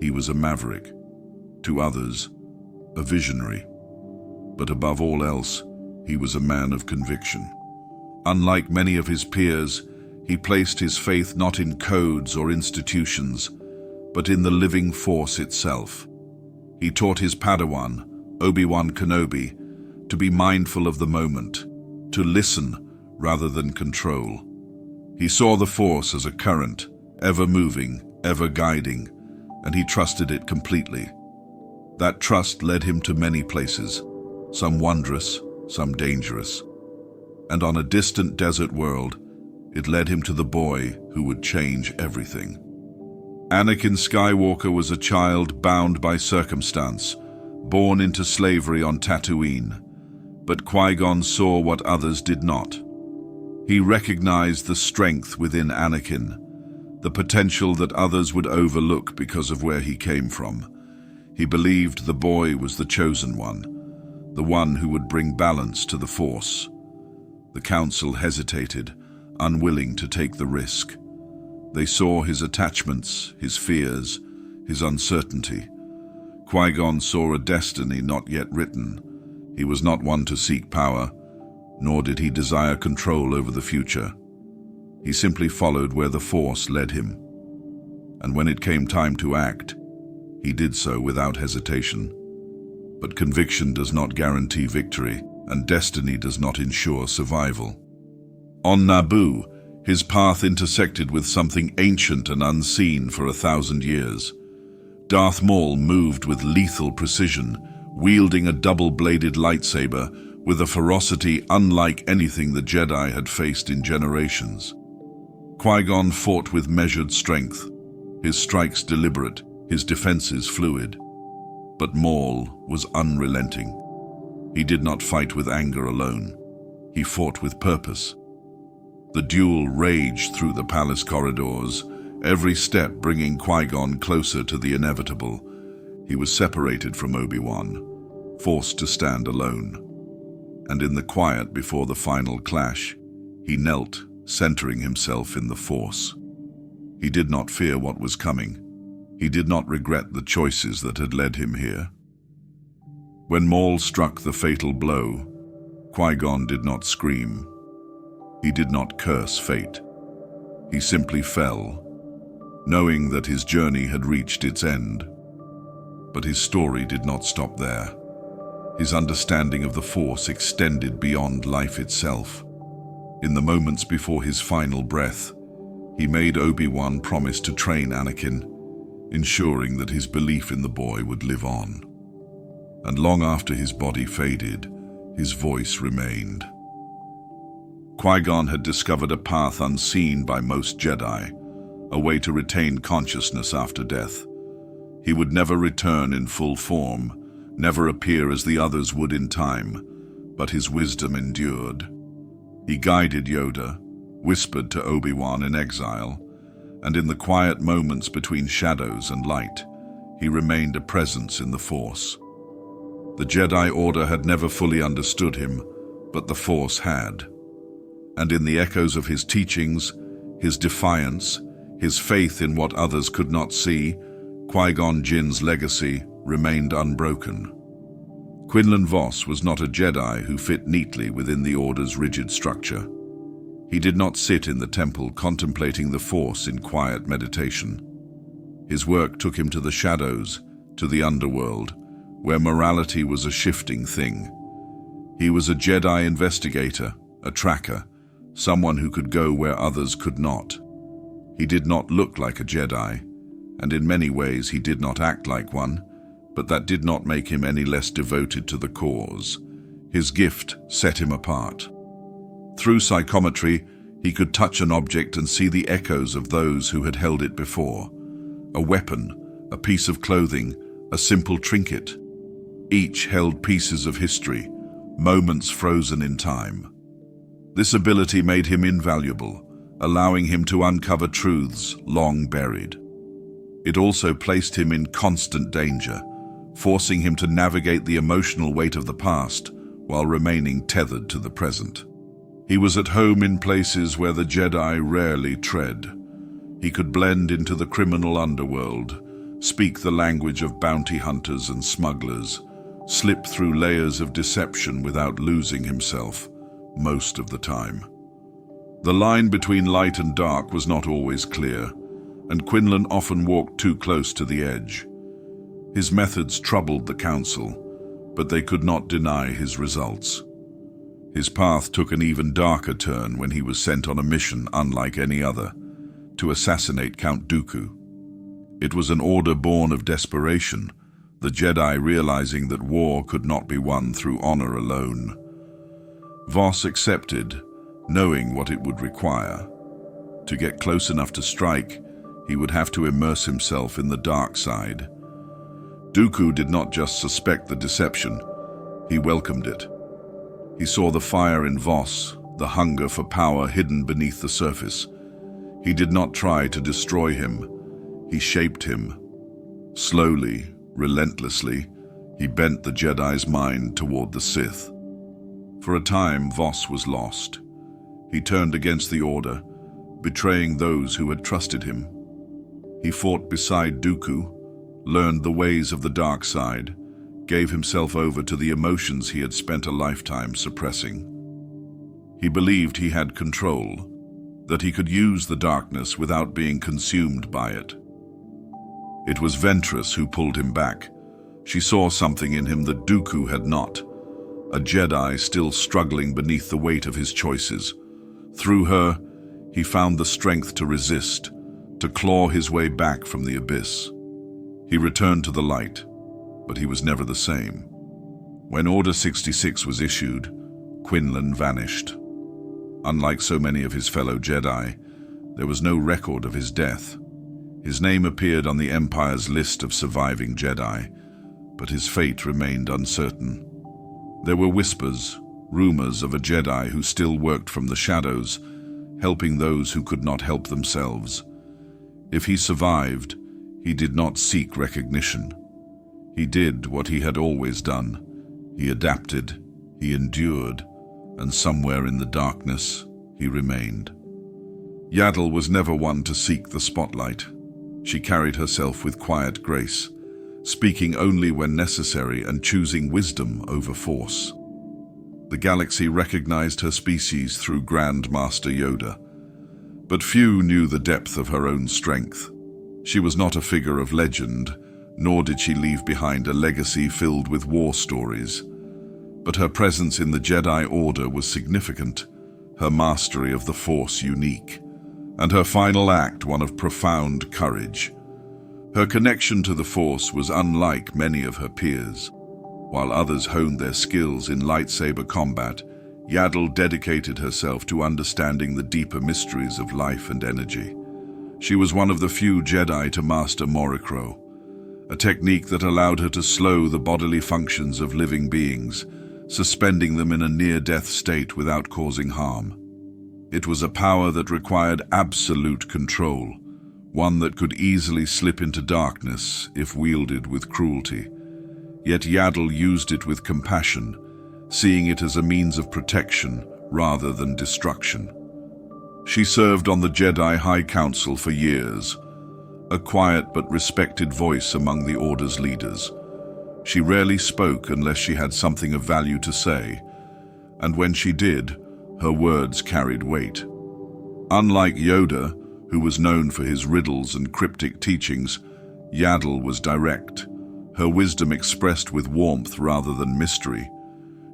he was a maverick. To others, a visionary. But above all else, he was a man of conviction. Unlike many of his peers, he placed his faith not in codes or institutions, but in the living Force itself. He taught his Padawan, Obi-Wan Kenobi, to be mindful of the moment, to listen rather than control. He saw the Force as a current, ever moving, ever guiding, and he trusted it completely. That trust led him to many places, some wondrous, some dangerous. and on a distant desert world, it led him to the boy who would change everything. Anakin Skywalker was a child bound by circumstance, born into slavery on Tatooine, but Qui-Gon saw what others did not. He recognized the strength within Anakin, the potential that others would overlook because of where he came from. He believed the boy was the chosen one, the one who would bring balance to the Force. The Council hesitated, unwilling to take the risk. They saw his attachments, his fears, his uncertainty. Qui-Gon saw a destiny not yet written. He was not one to seek power, nor did he desire control over the future. He simply followed where the Force led him. And when it came time to act, he did so without hesitation. But conviction does not guarantee victory, and destiny does not ensure survival. On Naboo, his path intersected with something ancient and unseen for 1,000 years. Darth Maul moved with lethal precision, wielding a double-bladed lightsaber with a ferocity unlike anything the Jedi had faced in generations. Qui-Gon fought with measured strength, his strikes deliberate, his defenses fluid. But Maul was unrelenting. He did not fight with anger alone. He fought with purpose. The duel raged through the palace corridors, every step bringing Qui-Gon closer to the inevitable. He was separated from Obi-Wan, forced to stand alone. And in the quiet before the final clash, he knelt, centering himself in the Force. He did not fear what was coming. He did not regret the choices that had led him here. When Maul struck the fatal blow, Qui-Gon did not scream. He did not curse fate. He simply fell, knowing that his journey had reached its end. But his story did not stop there. His understanding of the Force extended beyond life itself. In the moments before his final breath, he made Obi-Wan promise to train Anakin, ensuring that his belief in the boy would live on. And long after his body faded, his voice remained. Qui-Gon had discovered a path unseen by most Jedi, a way to retain consciousness after death. He would never return in full form, never appear as the others would in time, but his wisdom endured. He guided Yoda, whispered to Obi-Wan in exile, and in the quiet moments between shadows and light, he remained a presence in the Force. The Jedi Order had never fully understood him, but the Force had. And in the echoes of his teachings, his defiance, his faith in what others could not see, Qui-Gon Jinn's legacy remained unbroken. Quinlan Vos was not a Jedi who fit neatly within the Order's rigid structure. He did not sit in the temple contemplating the Force in quiet meditation. His work took him to the shadows, to the underworld, where morality was a shifting thing. He was a Jedi investigator, a tracker, someone who could go where others could not. He did not look like a Jedi, and in many ways he did not act like one, but that did not make him any less devoted to the cause. His gift set him apart. Through psychometry, he could touch an object and see the echoes of those who had held it before. A weapon, a piece of clothing, a simple trinket. Each held pieces of history, moments frozen in time. This ability made him invaluable, allowing him to uncover truths long buried. It also placed him in constant danger, forcing him to navigate the emotional weight of the past while remaining tethered to the present. He was at home in places where the Jedi rarely tread. He could blend into the criminal underworld, speak the language of bounty hunters and smugglers, slip through layers of deception without losing himself, most of the time. The line between light and dark was not always clear, and Quinlan often walked too close to the edge. His methods troubled the Council, but they could not deny his results. His path took an even darker turn when he was sent on a mission unlike any other, to assassinate Count Dooku. It was an order born of desperation, the Jedi realizing that war could not be won through honor alone. Voss accepted, knowing what it would require. To get close enough to strike, he would have to immerse himself in the dark side. Dooku did not just suspect the deception, he welcomed it. He saw the fire in Voss, the hunger for power hidden beneath the surface. He did not try to destroy him, he shaped him. Slowly, relentlessly, he bent the Jedi's mind toward the Sith. For a time, Voss was lost. He turned against the Order, betraying those who had trusted him. He fought beside Dooku, learned the ways of the dark side, gave himself over to the emotions he had spent a lifetime suppressing. He believed he had control, that he could use the darkness without being consumed by it. It was Ventress who pulled him back. She saw something in him that Dooku had not, a Jedi still struggling beneath the weight of his choices. Through her, he found the strength to resist, to claw his way back from the abyss. He returned to the light, but he was never the same. When Order 66 was issued, Quinlan vanished. Unlike so many of his fellow Jedi, there was no record of his death. His name appeared on the Empire's list of surviving Jedi, but his fate remained uncertain. There were whispers, rumors of a Jedi who still worked from the shadows, helping those who could not help themselves. If he survived, he did not seek recognition. He did what he had always done. He adapted, he endured, and somewhere in the darkness, he remained. Yaddle was never one to seek the spotlight. She carried herself with quiet grace, speaking only when necessary and choosing wisdom over force. The galaxy recognized her species through Grand Master Yoda, but few knew the depth of her own strength. She was not a figure of legend, nor did she leave behind a legacy filled with war stories. But her presence in the Jedi Order was significant, her mastery of the Force unique, and her final act one of profound courage. Her connection to the Force was unlike many of her peers. While others honed their skills in lightsaber combat, Yaddle dedicated herself to understanding the deeper mysteries of life and energy. She was one of the few Jedi to master Morikro, a technique that allowed her to slow the bodily functions of living beings, suspending them in a near-death state without causing harm. It was a power that required absolute control, one that could easily slip into darkness if wielded with cruelty. Yet Yaddle used it with compassion, seeing it as a means of protection rather than destruction. She served on the Jedi High Council for years, a quiet but respected voice among the Order's leaders. She rarely spoke unless she had something of value to say, and when she did, her words carried weight. Unlike Yoda, who was known for his riddles and cryptic teachings, Yaddle was direct, her wisdom expressed with warmth rather than mystery.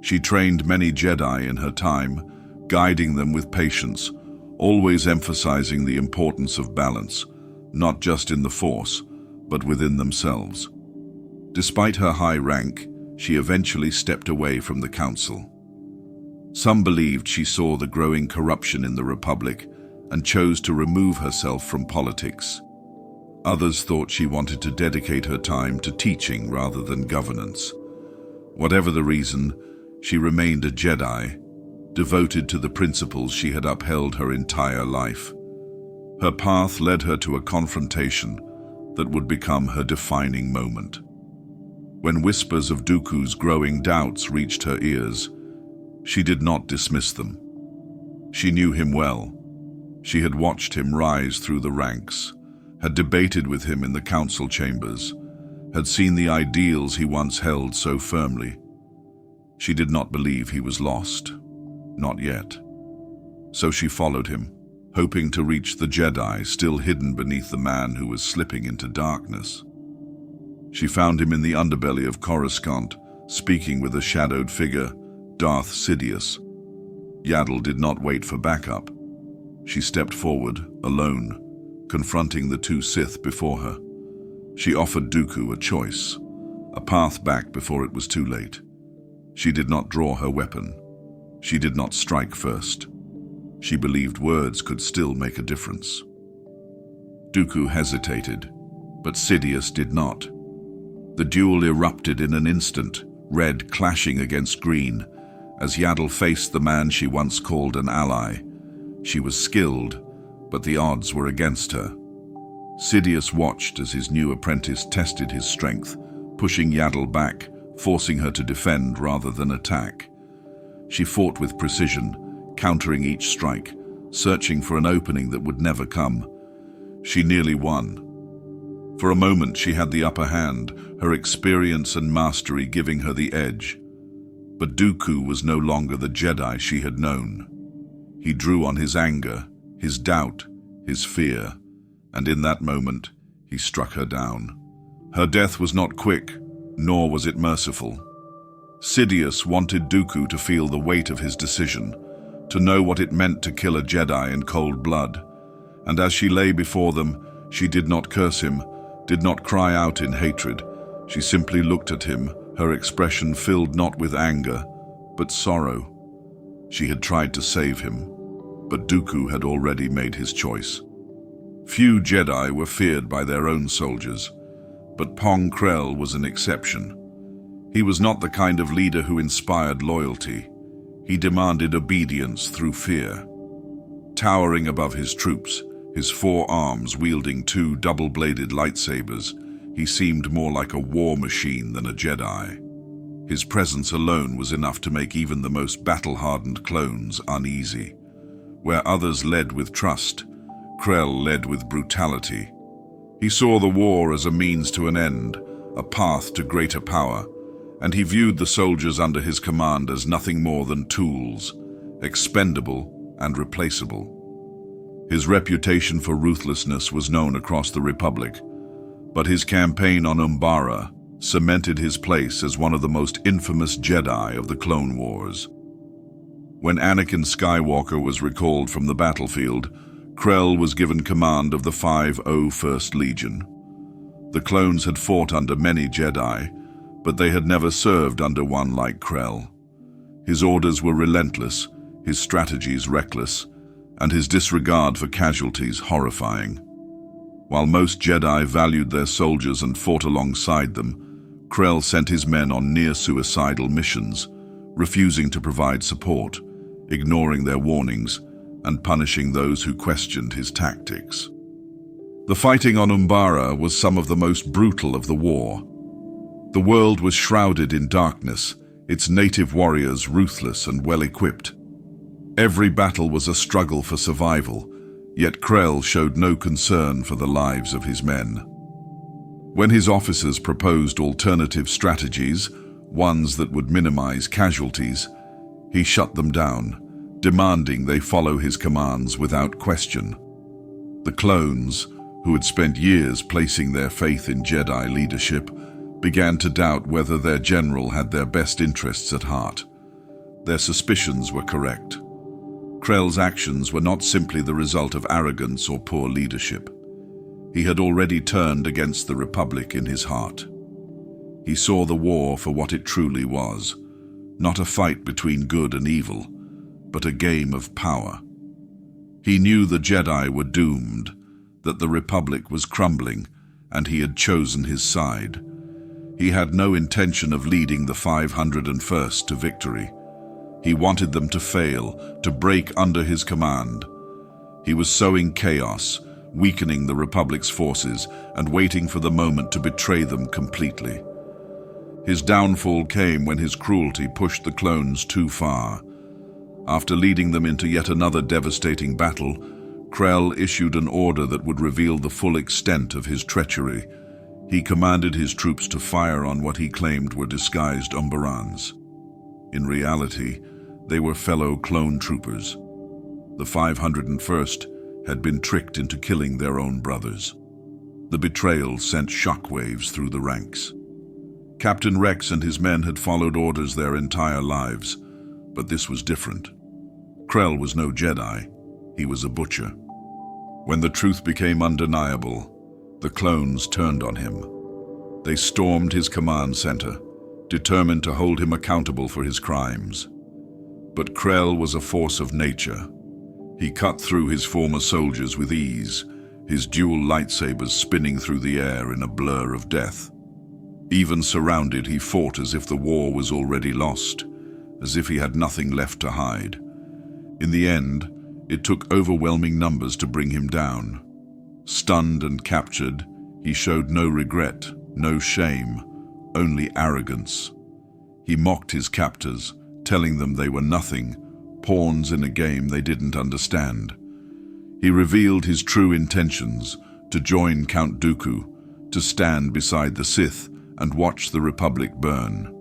She trained many Jedi in her time, guiding them with patience, always emphasizing the importance of balance, not just in the Force, but within themselves. Despite her high rank, she eventually stepped away from the Council. Some believed she saw the growing corruption in the Republic and chose to remove herself from politics. Others thought she wanted to dedicate her time to teaching rather than governance. Whatever the reason, she remained a Jedi, devoted to the principles she had upheld her entire life. Her path led her to a confrontation that would become her defining moment. When whispers of Dooku's growing doubts reached her ears, she did not dismiss them. She knew him well. She had watched him rise through the ranks, had debated with him in the council chambers, had seen the ideals he once held so firmly. She did not believe he was lost. Not yet. So she followed him, hoping to reach the Jedi still hidden beneath the man who was slipping into darkness. She found him in the underbelly of Coruscant, speaking with a shadowed figure, Darth Sidious. Yaddle did not wait for backup. She stepped forward, alone, confronting the two Sith before her. She offered Dooku a choice, a path back before it was too late. She did not draw her weapon. She did not strike first. She believed words could still make a difference. Dooku hesitated, but Sidious did not. The duel erupted in an instant, red clashing against green, as Yaddle faced the man she once called an ally. She was skilled, but the odds were against her. Sidious watched as his new apprentice tested his strength, pushing Yaddle back, forcing her to defend rather than attack. She fought with precision, countering each strike, searching for an opening that would never come. She nearly won. For a moment she had the upper hand, her experience and mastery giving her the edge. But Dooku was no longer the Jedi she had known. He drew on his anger, his doubt, his fear, and in that moment he struck her down. Her death was not quick, nor was it merciful. Sidious wanted Dooku to feel the weight of his decision, to know what it meant to kill a Jedi in cold blood. And as she lay before them, she did not curse him, did not cry out in hatred. She simply looked at him, her expression filled not with anger, but sorrow. She had tried to save him, but Dooku had already made his choice. Few Jedi were feared by their own soldiers, but Pong Krell was an exception. He was not the kind of leader who inspired loyalty. He demanded obedience through fear. Towering above his troops, his four arms wielding two double-bladed lightsabers, he seemed more like a war machine than a Jedi. His presence alone was enough to make even the most battle-hardened clones uneasy. Where others led with trust, Krell led with brutality. He saw the war as a means to an end, a path to greater power, and he viewed the soldiers under his command as nothing more than tools, expendable and replaceable. His reputation for ruthlessness was known across the Republic, but his campaign on Umbara cemented his place as one of the most infamous Jedi of the Clone Wars. When Anakin Skywalker was recalled from the battlefield, Krell was given command of the 501st Legion. The clones had fought under many Jedi, but they had never served under one like Krell. His orders were relentless, his strategies reckless, and his disregard for casualties horrifying. While most Jedi valued their soldiers and fought alongside them, Krell sent his men on near-suicidal missions, refusing to provide support, ignoring their warnings, and punishing those who questioned his tactics. The fighting on Umbara was some of the most brutal of the war. The world was shrouded in darkness, its native warriors ruthless and well-equipped. Every battle was a struggle for survival, yet Krell showed no concern for the lives of his men. When his officers proposed alternative strategies, ones that would minimize casualties, he shut them down, demanding they follow his commands without question. The clones, who had spent years placing their faith in Jedi leadership, began to doubt whether their general had their best interests at heart. Their suspicions were correct. Krell's actions were not simply the result of arrogance or poor leadership. He had already turned against the Republic in his heart. He saw the war for what it truly was, not a fight between good and evil, but a game of power. He knew the Jedi were doomed, that the Republic was crumbling, and he had chosen his side. He had no intention of leading the 501st to victory. He wanted them to fail, to break under his command. He was sowing chaos, weakening the Republic's forces, and waiting for the moment to betray them completely. His downfall came when his cruelty pushed the clones too far. After leading them into yet another devastating battle, Krell issued an order that would reveal the full extent of his treachery. He commanded his troops to fire on what he claimed were disguised Umbarans. In reality, they were fellow clone troopers. The 501st had been tricked into killing their own brothers. The betrayal sent shockwaves through the ranks. Captain Rex and his men had followed orders their entire lives, but this was different. Krell was no Jedi, he was a butcher. When the truth became undeniable, the clones turned on him. They stormed his command center, determined to hold him accountable for his crimes. But Krell was a force of nature. He cut through his former soldiers with ease, his dual lightsabers spinning through the air in a blur of death. Even surrounded, he fought as if the war was already lost, as if he had nothing left to hide. In the end, it took overwhelming numbers to bring him down. Stunned and captured, he showed no regret, no shame, only arrogance. He mocked his captors, telling them they were nothing, pawns in a game they didn't understand. He revealed his true intentions, to join Count Dooku, to stand beside the Sith and watch the Republic burn.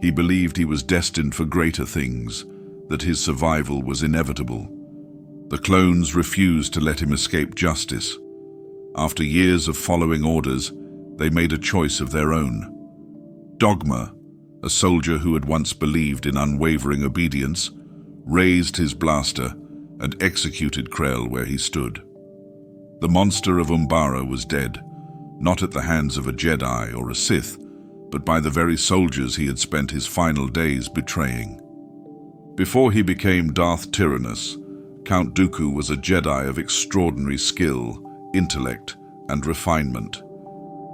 He believed he was destined for greater things, that his survival was inevitable. The clones refused to let him escape justice. After years of following orders, they made a choice of their own. Dogma, a soldier who had once believed in unwavering obedience, raised his blaster and executed Krell where he stood. The monster of Umbara was dead, not at the hands of a Jedi or a Sith, but by the very soldiers he had spent his final days betraying. Before he became Darth Tyrannus, Count Dooku was a Jedi of extraordinary skill, intellect, and refinement.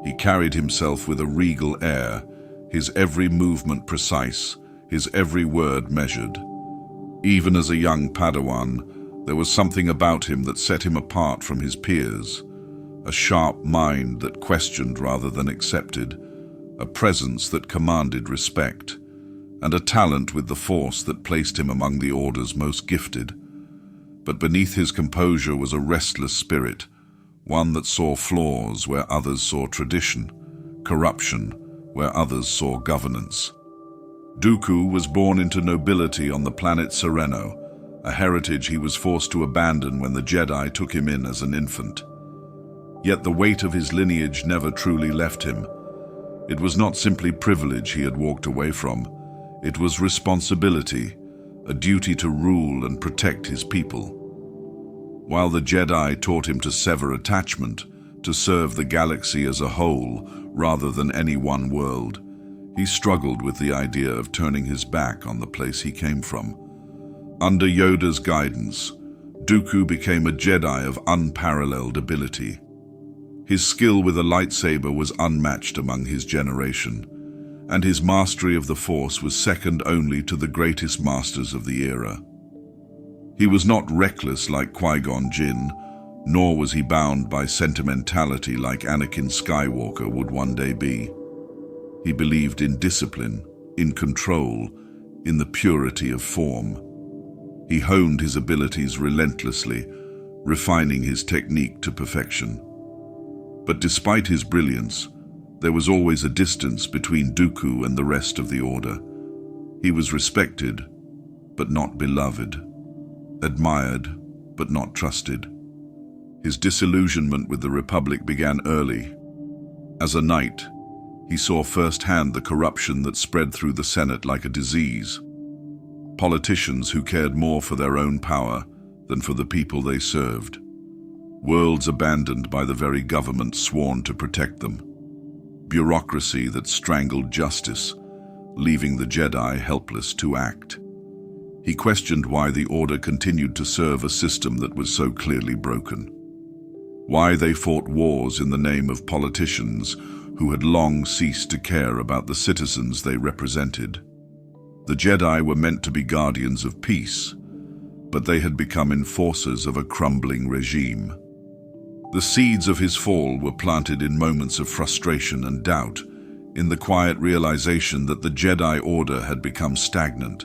He carried himself with a regal air, his every movement precise, his every word measured. Even as a young Padawan, there was something about him that set him apart from his peers. A sharp mind that questioned rather than accepted, a presence that commanded respect, and a talent with the Force that placed him among the Order's most gifted. But beneath his composure was a restless spirit, one that saw flaws where others saw tradition, corruption where others saw governance. Dooku was born into nobility on the planet Sereno, a heritage he was forced to abandon when the Jedi took him in as an infant. Yet the weight of his lineage never truly left him. It was not simply privilege he had walked away from. It was responsibility, a duty to rule and protect his people. While the Jedi taught him to sever attachment, to serve the galaxy as a whole rather than any one world, he struggled with the idea of turning his back on the place he came from. Under Yoda's guidance, Dooku became a Jedi of unparalleled ability. His skill with a lightsaber was unmatched among his generation, and his mastery of the Force was second only to the greatest masters of the era. He was not reckless like Qui-Gon Jinn, nor was he bound by sentimentality like Anakin Skywalker would one day be. He believed in discipline, in control, in the purity of form. He honed his abilities relentlessly, refining his technique to perfection. But despite his brilliance, there was always a distance between Dooku and the rest of the Order. He was respected, but not beloved. Admired, but not trusted. His disillusionment with the Republic began early. As a knight, he saw firsthand the corruption that spread through the Senate like a disease. Politicians who cared more for their own power than for the people they served. Worlds abandoned by the very government sworn to protect them. Bureaucracy that strangled justice, leaving the Jedi helpless to act. He questioned why the Order continued to serve a system that was so clearly broken. Why they fought wars in the name of politicians who had long ceased to care about the citizens they represented. The Jedi were meant to be guardians of peace, but they had become enforcers of a crumbling regime. The seeds of his fall were planted in moments of frustration and doubt, in the quiet realization that the Jedi Order had become stagnant.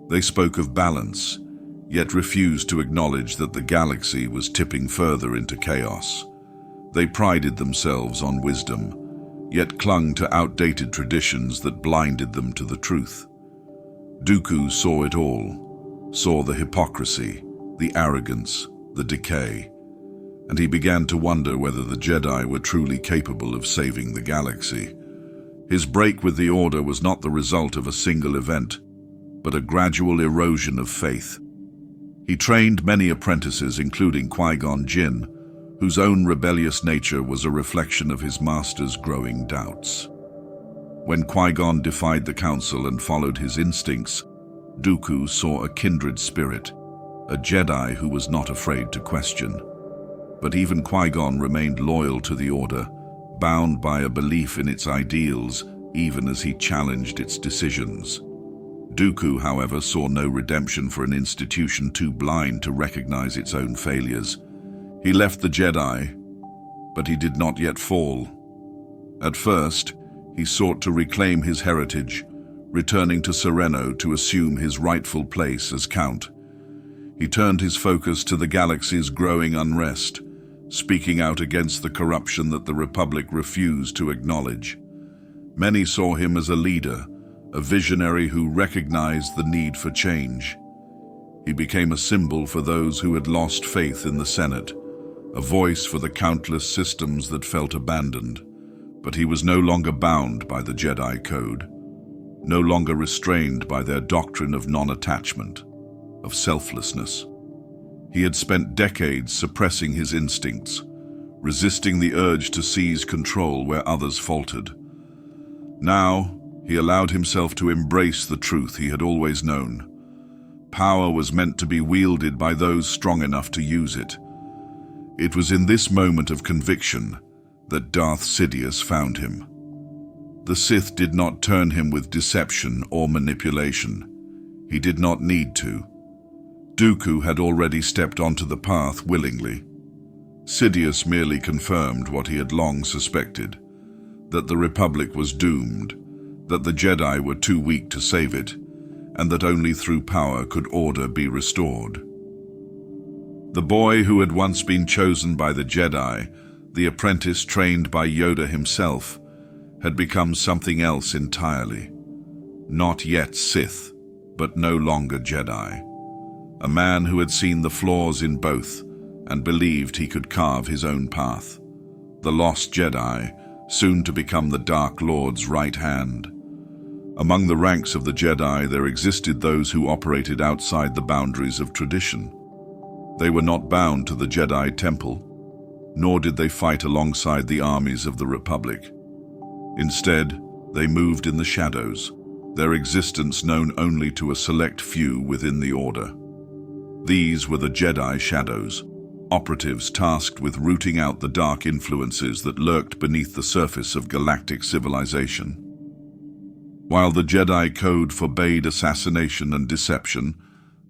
They spoke of balance, yet refused to acknowledge that the galaxy was tipping further into chaos. They prided themselves on wisdom, yet clung to outdated traditions that blinded them to the truth. Dooku saw it all, saw the hypocrisy, the arrogance, the decay, and he began to wonder whether the Jedi were truly capable of saving the galaxy. His break with the Order was not the result of a single event, but a gradual erosion of faith. He trained many apprentices, including Qui-Gon Jinn, whose own rebellious nature was a reflection of his master's growing doubts. When Qui-Gon defied the Council and followed his instincts, Dooku saw a kindred spirit, a Jedi who was not afraid to question. But even Qui-Gon remained loyal to the Order, bound by a belief in its ideals, even as he challenged its decisions. Dooku, however, saw no redemption for an institution too blind to recognize its own failures. He left the Jedi, but he did not yet fall. At first, he sought to reclaim his heritage, returning to Sereno to assume his rightful place as Count. He turned his focus to the galaxy's growing unrest, speaking out against the corruption that the Republic refused to acknowledge. Many saw him as a leader, a visionary who recognized the need for change. He became a symbol for those who had lost faith in the Senate, a voice for the countless systems that felt abandoned. But he was no longer bound by the Jedi Code, no longer restrained by their doctrine of non-attachment, of selflessness. He had spent decades suppressing his instincts, resisting the urge to seize control where others faltered. Now, he allowed himself to embrace the truth he had always known. Power was meant to be wielded by those strong enough to use it. It was in this moment of conviction that Darth Sidious found him. The Sith did not turn him with deception or manipulation. He did not need to. Dooku had already stepped onto the path willingly. Sidious merely confirmed what he had long suspected, that the Republic was doomed, that the Jedi were too weak to save it, and that only through power could order be restored. The boy who had once been chosen by the Jedi, the apprentice trained by Yoda himself, had become something else entirely. Not yet Sith, but no longer Jedi. A man who had seen the flaws in both and believed he could carve his own path. The lost Jedi, soon to become the Dark Lord's right hand. Among the ranks of the Jedi there existed those who operated outside the boundaries of tradition. They were not bound to the Jedi Temple, nor did they fight alongside the armies of the Republic. Instead, they moved in the shadows, their existence known only to a select few within the Order. These were the Jedi Shadows, operatives tasked with rooting out the dark influences that lurked beneath the surface of galactic civilization. While the Jedi Code forbade assassination and deception,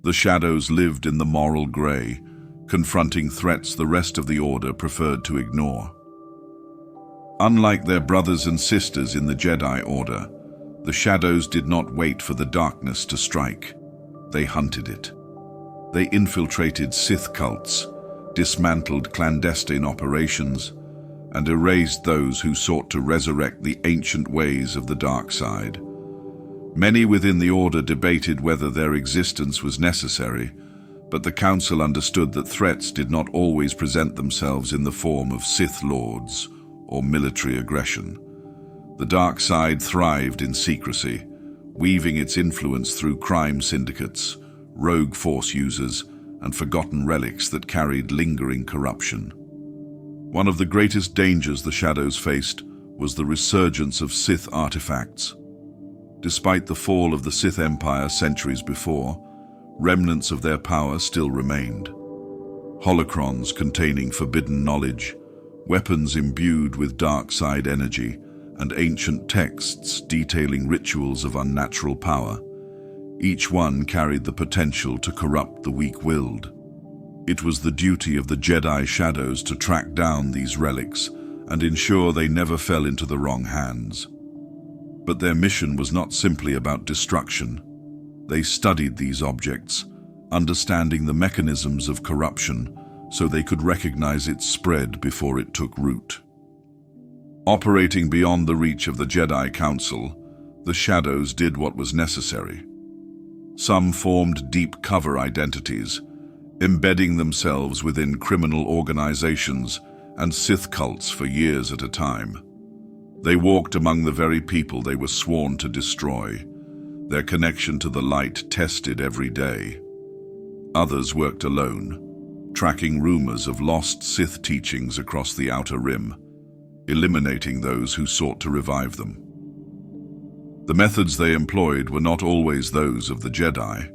the Shadows lived in the moral gray, confronting threats the rest of the Order preferred to ignore. Unlike their brothers and sisters in the Jedi Order, the Shadows did not wait for the darkness to strike. They hunted it. They infiltrated Sith cults, dismantled clandestine operations, and erased those who sought to resurrect the ancient ways of the dark side. Many within the Order debated whether their existence was necessary, but the Council understood that threats did not always present themselves in the form of Sith Lords or military aggression. The dark side thrived in secrecy, weaving its influence through crime syndicates, rogue force users, and forgotten relics that carried lingering corruption. One of the greatest dangers the Shadows faced was the resurgence of Sith artifacts. Despite the fall of the Sith Empire centuries before, remnants of their power still remained. Holocrons containing forbidden knowledge, weapons imbued with dark side energy, and ancient texts detailing rituals of unnatural power. Each one carried the potential to corrupt the weak-willed. It was the duty of the Jedi Shadows to track down these relics and ensure they never fell into the wrong hands. But their mission was not simply about destruction. They studied these objects, understanding the mechanisms of corruption so they could recognize its spread before it took root. Operating beyond the reach of the Jedi Council, the Shadows did what was necessary. Some formed deep cover identities, embedding themselves within criminal organizations and Sith cults for years at a time. They walked among the very people they were sworn to destroy, their connection to the light tested every day. Others worked alone, tracking rumors of lost Sith teachings across the Outer Rim, eliminating those who sought to revive them. The methods they employed were not always those of the Jedi.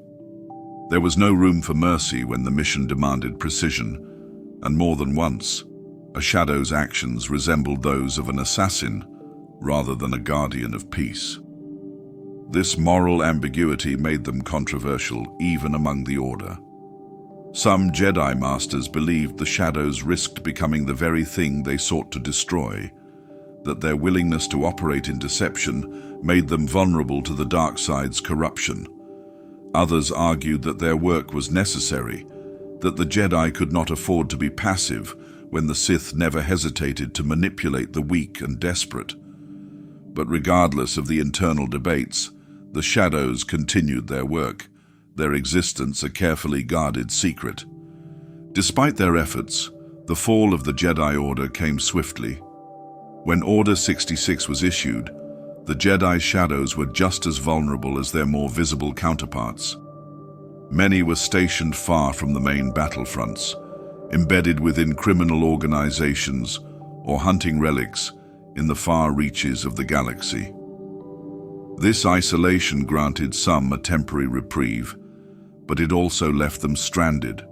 There was no room for mercy when the mission demanded precision, and more than once, a Shadow's actions resembled those of an assassin rather than a guardian of peace. This moral ambiguity made them controversial even among the Order. Some Jedi Masters believed the Shadows risked becoming the very thing they sought to destroy, that their willingness to operate in deception made them vulnerable to the dark side's corruption. Others argued that their work was necessary, that the Jedi could not afford to be passive when the Sith never hesitated to manipulate the weak and desperate. But regardless of the internal debates, the Shadows continued their work, their existence a carefully guarded secret. Despite their efforts, the fall of the Jedi Order came swiftly. When Order 66 was issued, the Jedi Shadows were just as vulnerable as their more visible counterparts. Many were stationed far from the main battlefronts, embedded within criminal organizations or hunting relics in the far reaches of the galaxy. This isolation granted some a temporary reprieve, but it also left them stranded,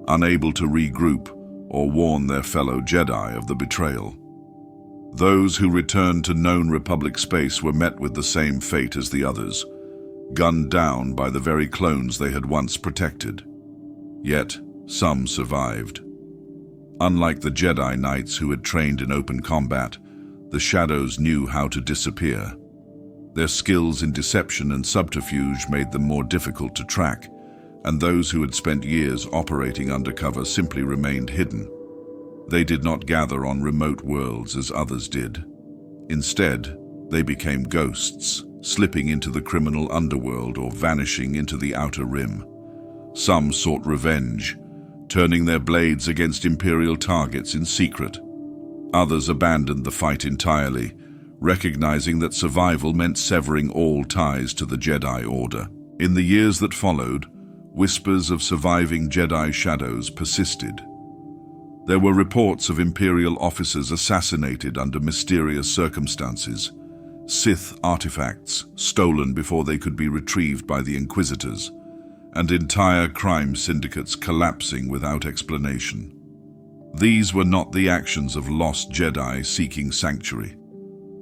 unable to regroup or warn their fellow Jedi of the betrayal. Those who returned to known Republic space were met with the same fate as the others, gunned down by the very clones they had once protected. Yet, some survived. Unlike the Jedi Knights who had trained in open combat, the Shadows knew how to disappear. Their skills in deception and subterfuge made them more difficult to track, and those who had spent years operating undercover simply remained hidden. They did not gather on remote worlds as others did. Instead, they became ghosts, slipping into the criminal underworld or vanishing into the outer rim. Some sought revenge, turning their blades against Imperial targets in secret. Others abandoned the fight entirely, recognizing that survival meant severing all ties to the Jedi Order. In the years that followed, whispers of surviving Jedi Shadows persisted. There were reports of Imperial officers assassinated under mysterious circumstances, Sith artifacts stolen before they could be retrieved by the Inquisitors, and entire crime syndicates collapsing without explanation. These were not the actions of lost Jedi seeking sanctuary.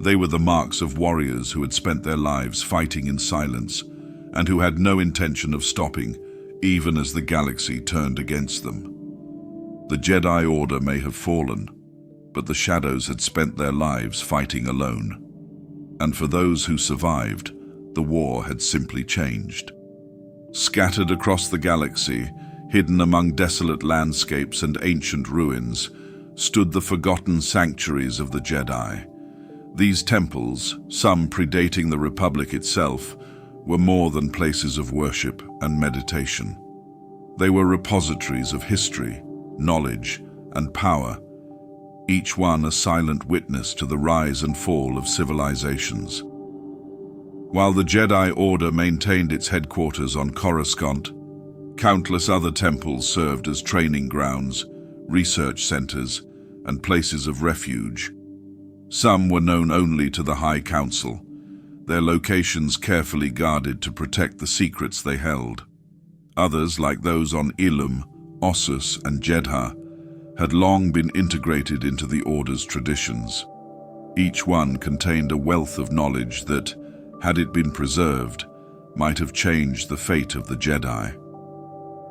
They were the marks of warriors who had spent their lives fighting in silence and who had no intention of stopping, even as the galaxy turned against them. The Jedi Order may have fallen, but the Shadows had spent their lives fighting alone. And for those who survived, the war had simply changed. Scattered across the galaxy, hidden among desolate landscapes and ancient ruins, stood the forgotten sanctuaries of the Jedi. These temples, some predating the Republic itself, were more than places of worship and meditation. They were repositories of history, knowledge, and power, each one a silent witness to the rise and fall of civilizations. While the Jedi Order maintained its headquarters on Coruscant, countless other temples served as training grounds, research centers, and places of refuge. Some were known only to the High Council, their locations carefully guarded to protect the secrets they held. Others, like those on Ilum, Ossus, and Jedha, had long been integrated into the Order's traditions. Each one contained a wealth of knowledge that, had it been preserved, might have changed the fate of the Jedi.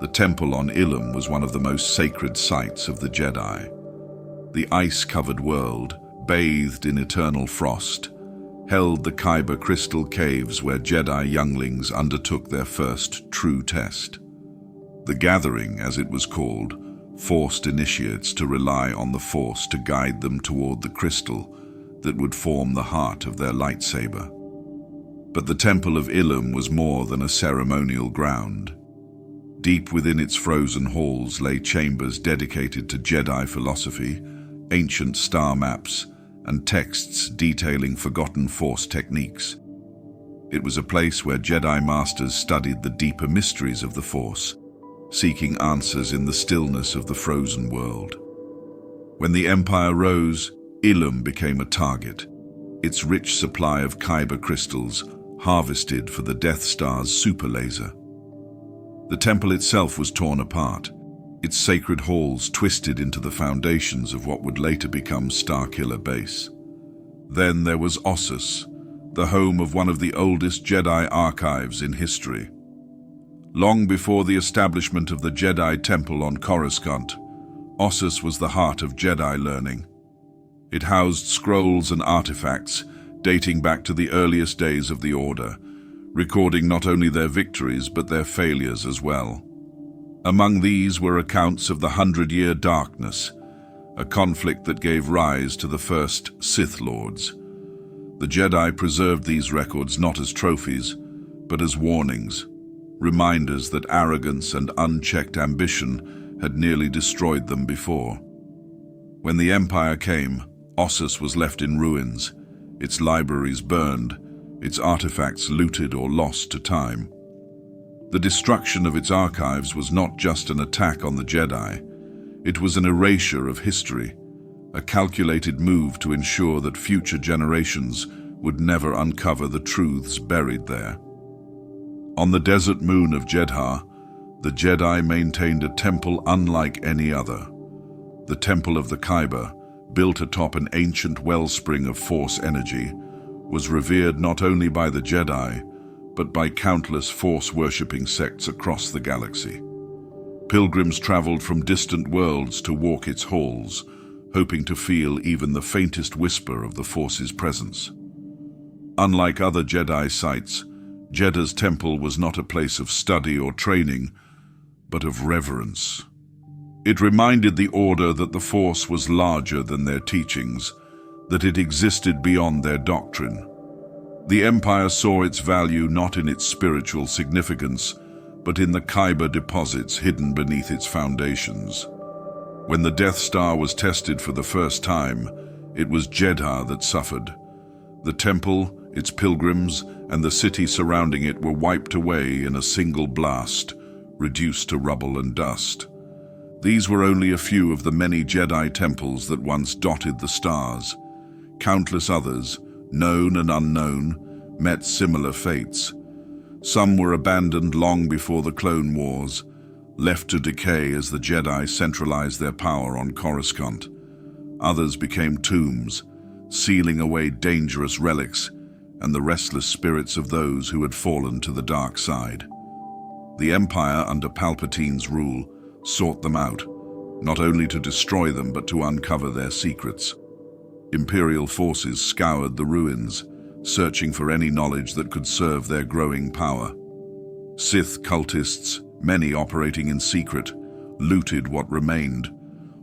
The temple on Ilum was one of the most sacred sites of the Jedi. The ice-covered world, bathed in eternal frost, held the Kyber crystal caves where Jedi younglings undertook their first true test. The Gathering, as it was called, forced initiates to rely on the Force to guide them toward the crystal that would form the heart of their lightsaber. But the Temple of Ilum was more than a ceremonial ground. Deep within its frozen halls lay chambers dedicated to Jedi philosophy, ancient star maps, and texts detailing forgotten Force techniques. It was a place where Jedi Masters studied the deeper mysteries of the Force, seeking answers in the stillness of the frozen world. When the Empire rose, Ilum became a target. Its rich supply of Kyber crystals, harvested for the Death Star's super laser. The temple itself was torn apart, its sacred halls twisted into the foundations of what would later become Starkiller Base. Then there was Ossus, the home of one of the oldest Jedi archives in history. Long before the establishment of the Jedi Temple on Coruscant, Ossus was the heart of Jedi learning. It housed scrolls and artifacts dating back to the earliest days of the Order, recording not only their victories but their failures as well. Among these were accounts of the 100-Year Darkness, a conflict that gave rise to the first Sith Lords. The Jedi preserved these records not as trophies, but as warnings, reminders that arrogance and unchecked ambition had nearly destroyed them before. When the Empire came, Ossus was left in ruins, its libraries burned, its artifacts looted or lost to time. The destruction of its archives was not just an attack on the Jedi, it was an erasure of history, a calculated move to ensure that future generations would never uncover the truths buried there. On the desert moon of Jedha, the Jedi maintained a temple unlike any other. The Temple of the Kyber, built atop an ancient wellspring of Force energy, was revered not only by the Jedi, but by countless Force-worshipping sects across the galaxy. Pilgrims traveled from distant worlds to walk its halls, hoping to feel even the faintest whisper of the Force's presence. Unlike other Jedi sites, Jedha's temple was not a place of study or training, but of reverence. It reminded the Order that the Force was larger than their teachings, that it existed beyond their doctrine. The Empire saw its value not in its spiritual significance, but in the Kyber deposits hidden beneath its foundations. When the Death Star was tested for the first time, it was Jedha that suffered. The temple, its pilgrims, and the city surrounding it were wiped away in a single blast, reduced to rubble and dust. These were only a few of the many Jedi temples that once dotted the stars. Countless others, known and unknown, met similar fates. Some were abandoned long before the Clone Wars, left to decay as the Jedi centralized their power on Coruscant. Others became tombs, sealing away dangerous relics and the restless spirits of those who had fallen to the dark side. The Empire, under Palpatine's rule, sought them out, not only to destroy them but to uncover their secrets. Imperial forces scoured the ruins, searching for any knowledge that could serve their growing power. Sith cultists, many operating in secret, looted what remained,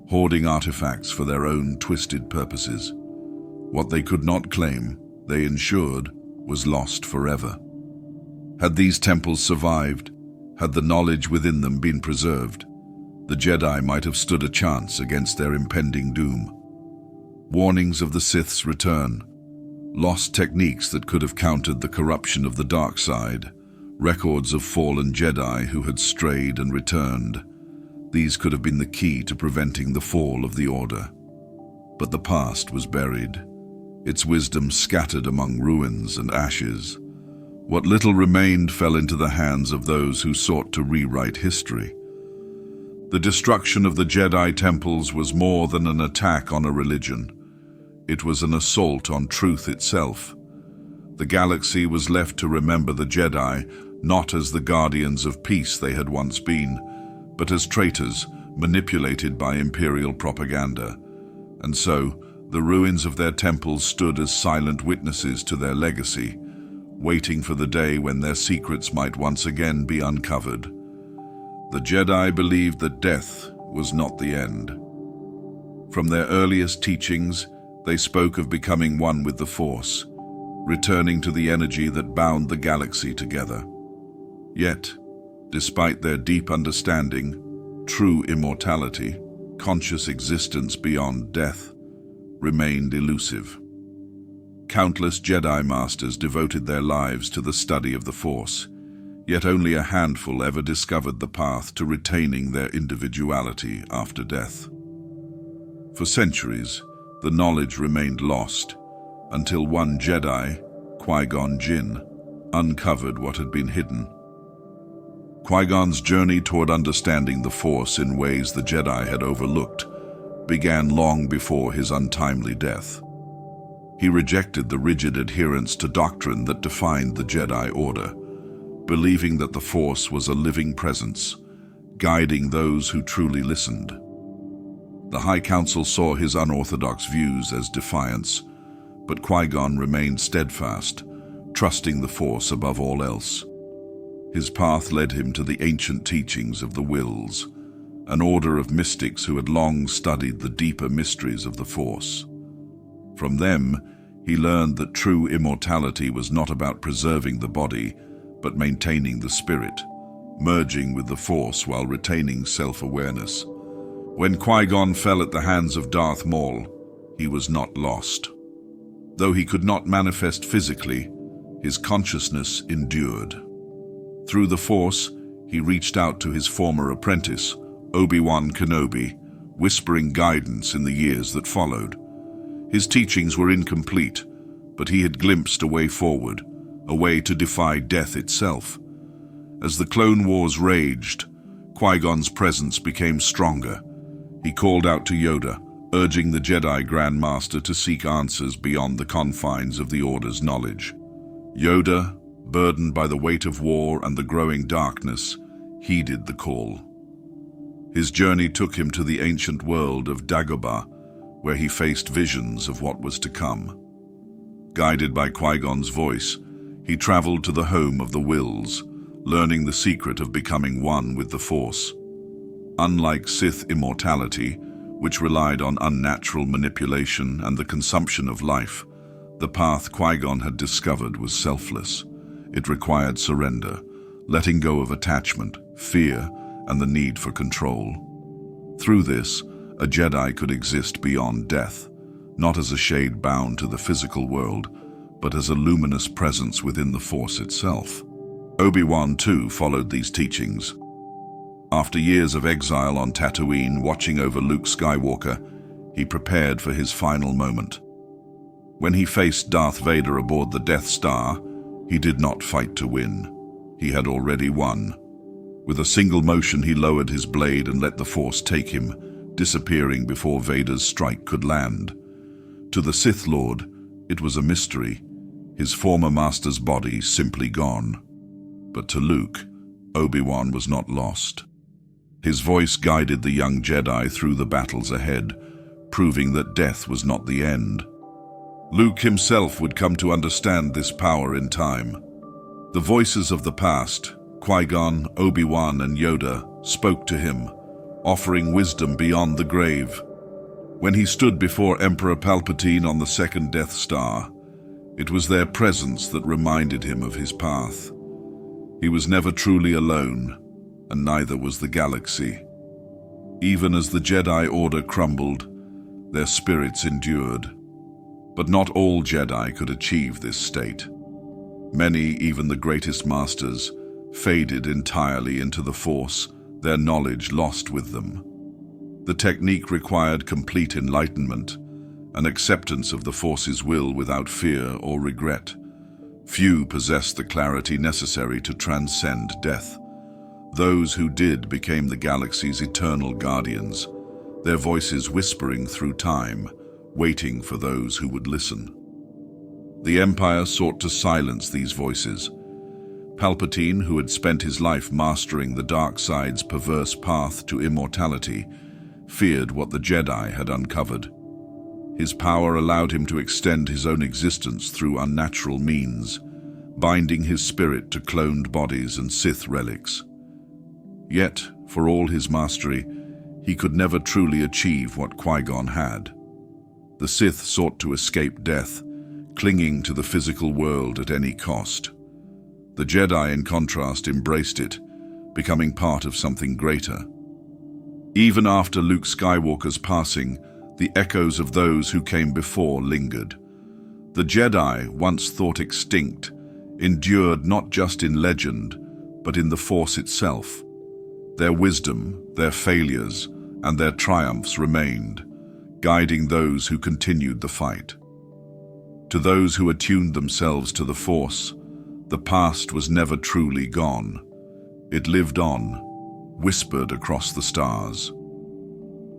hoarding artifacts for their own twisted purposes. What they could not claim, they ensured, was lost forever. Had these temples survived, had the knowledge within them been preserved, the Jedi might have stood a chance against their impending doom. Warnings of the Sith's return, lost techniques that could have countered the corruption of the dark side, records of fallen Jedi who had strayed and returned. These could have been the key to preventing the fall of the Order. But the past was buried, its wisdom scattered among ruins and ashes. What little remained fell into the hands of those who sought to rewrite history. The destruction of the Jedi temples was more than an attack on a religion. It was an assault on truth itself. The galaxy was left to remember the Jedi not as the guardians of peace they had once been, but as traitors manipulated by Imperial propaganda. And so, the ruins of their temples stood as silent witnesses to their legacy, waiting for the day when their secrets might once again be uncovered. The Jedi believed that death was not the end. From their earliest teachings, they spoke of becoming one with the Force, returning to the energy that bound the galaxy together. Yet, despite their deep understanding, true immortality, conscious existence beyond death, remained elusive. Countless Jedi Masters devoted their lives to the study of the Force, yet only a handful ever discovered the path to retaining their individuality after death. For centuries, the knowledge remained lost, until one Jedi, Qui-Gon Jinn, uncovered what had been hidden. Qui-Gon's journey toward understanding the Force in ways the Jedi had overlooked began long before his untimely death. He rejected the rigid adherence to doctrine that defined the Jedi Order, believing that the Force was a living presence, guiding those who truly listened. The High Council saw his unorthodox views as defiance, but Qui-Gon remained steadfast, trusting the Force above all else. His path led him to the ancient teachings of the Wills, an order of mystics who had long studied the deeper mysteries of the Force. From them, he learned that true immortality was not about preserving the body, but maintaining the spirit, merging with the Force while retaining self-awareness. When Qui-Gon fell at the hands of Darth Maul, he was not lost. Though he could not manifest physically, his consciousness endured. Through the Force, he reached out to his former apprentice, Obi-Wan Kenobi, whispering guidance in the years that followed. His teachings were incomplete, but he had glimpsed a way forward, a way to defy death itself. As the Clone Wars raged, Qui-Gon's presence became stronger. He called out to Yoda, urging the Jedi Grand Master to seek answers beyond the confines of the Order's knowledge. Yoda, burdened by the weight of war and the growing darkness, heeded the call. His journey took him to the ancient world of Dagobah, where he faced visions of what was to come. Guided by Qui-Gon's voice, he traveled to the home of the Wills, learning the secret of becoming one with the Force. Unlike Sith immortality, which relied on unnatural manipulation and the consumption of life, the path Qui-Gon had discovered was selfless. It required surrender, letting go of attachment, fear, and the need for control. Through this, a Jedi could exist beyond death, not as a shade bound to the physical world, but as a luminous presence within the Force itself. Obi-Wan, too, followed these teachings. After years of exile on Tatooine, watching over Luke Skywalker, he prepared for his final moment. When he faced Darth Vader aboard the Death Star, he did not fight to win. He had already won. With a single motion, he lowered his blade and let the Force take him, disappearing before Vader's strike could land. To the Sith Lord, it was a mystery, his former master's body simply gone. But to Luke, Obi-Wan was not lost. His voice guided the young Jedi through the battles ahead, proving that death was not the end. Luke himself would come to understand this power in time. The voices of the past, Qui-Gon, Obi-Wan, and Yoda, spoke to him, offering wisdom beyond the grave. When he stood before Emperor Palpatine on the second Death Star, it was their presence that reminded him of his path. He was never truly alone, and neither was the galaxy. Even as the Jedi Order crumbled, their spirits endured. But not all Jedi could achieve this state. Many, even the greatest masters, faded entirely into the Force, their knowledge lost with them. The technique required complete enlightenment, an acceptance of the Force's will without fear or regret. Few possessed the clarity necessary to transcend death. Those who did became the galaxy's eternal guardians, their voices whispering through time, waiting for those who would listen. The Empire sought to silence these voices. Palpatine, who had spent his life mastering the dark side's perverse path to immortality, feared what the Jedi had uncovered. His power allowed him to extend his own existence through unnatural means, binding his spirit to cloned bodies and Sith relics. Yet, for all his mastery, he could never truly achieve what Qui-Gon had. The Sith sought to escape death, clinging to the physical world at any cost. The Jedi, in contrast, embraced it, becoming part of something greater. Even after Luke Skywalker's passing, the echoes of those who came before lingered. The Jedi, once thought extinct, endured not just in legend, but in the Force itself. Their wisdom, their failures, and their triumphs remained, guiding those who continued the fight. To those who attuned themselves to the Force, The past was never truly gone. It lived on, whispered across the stars.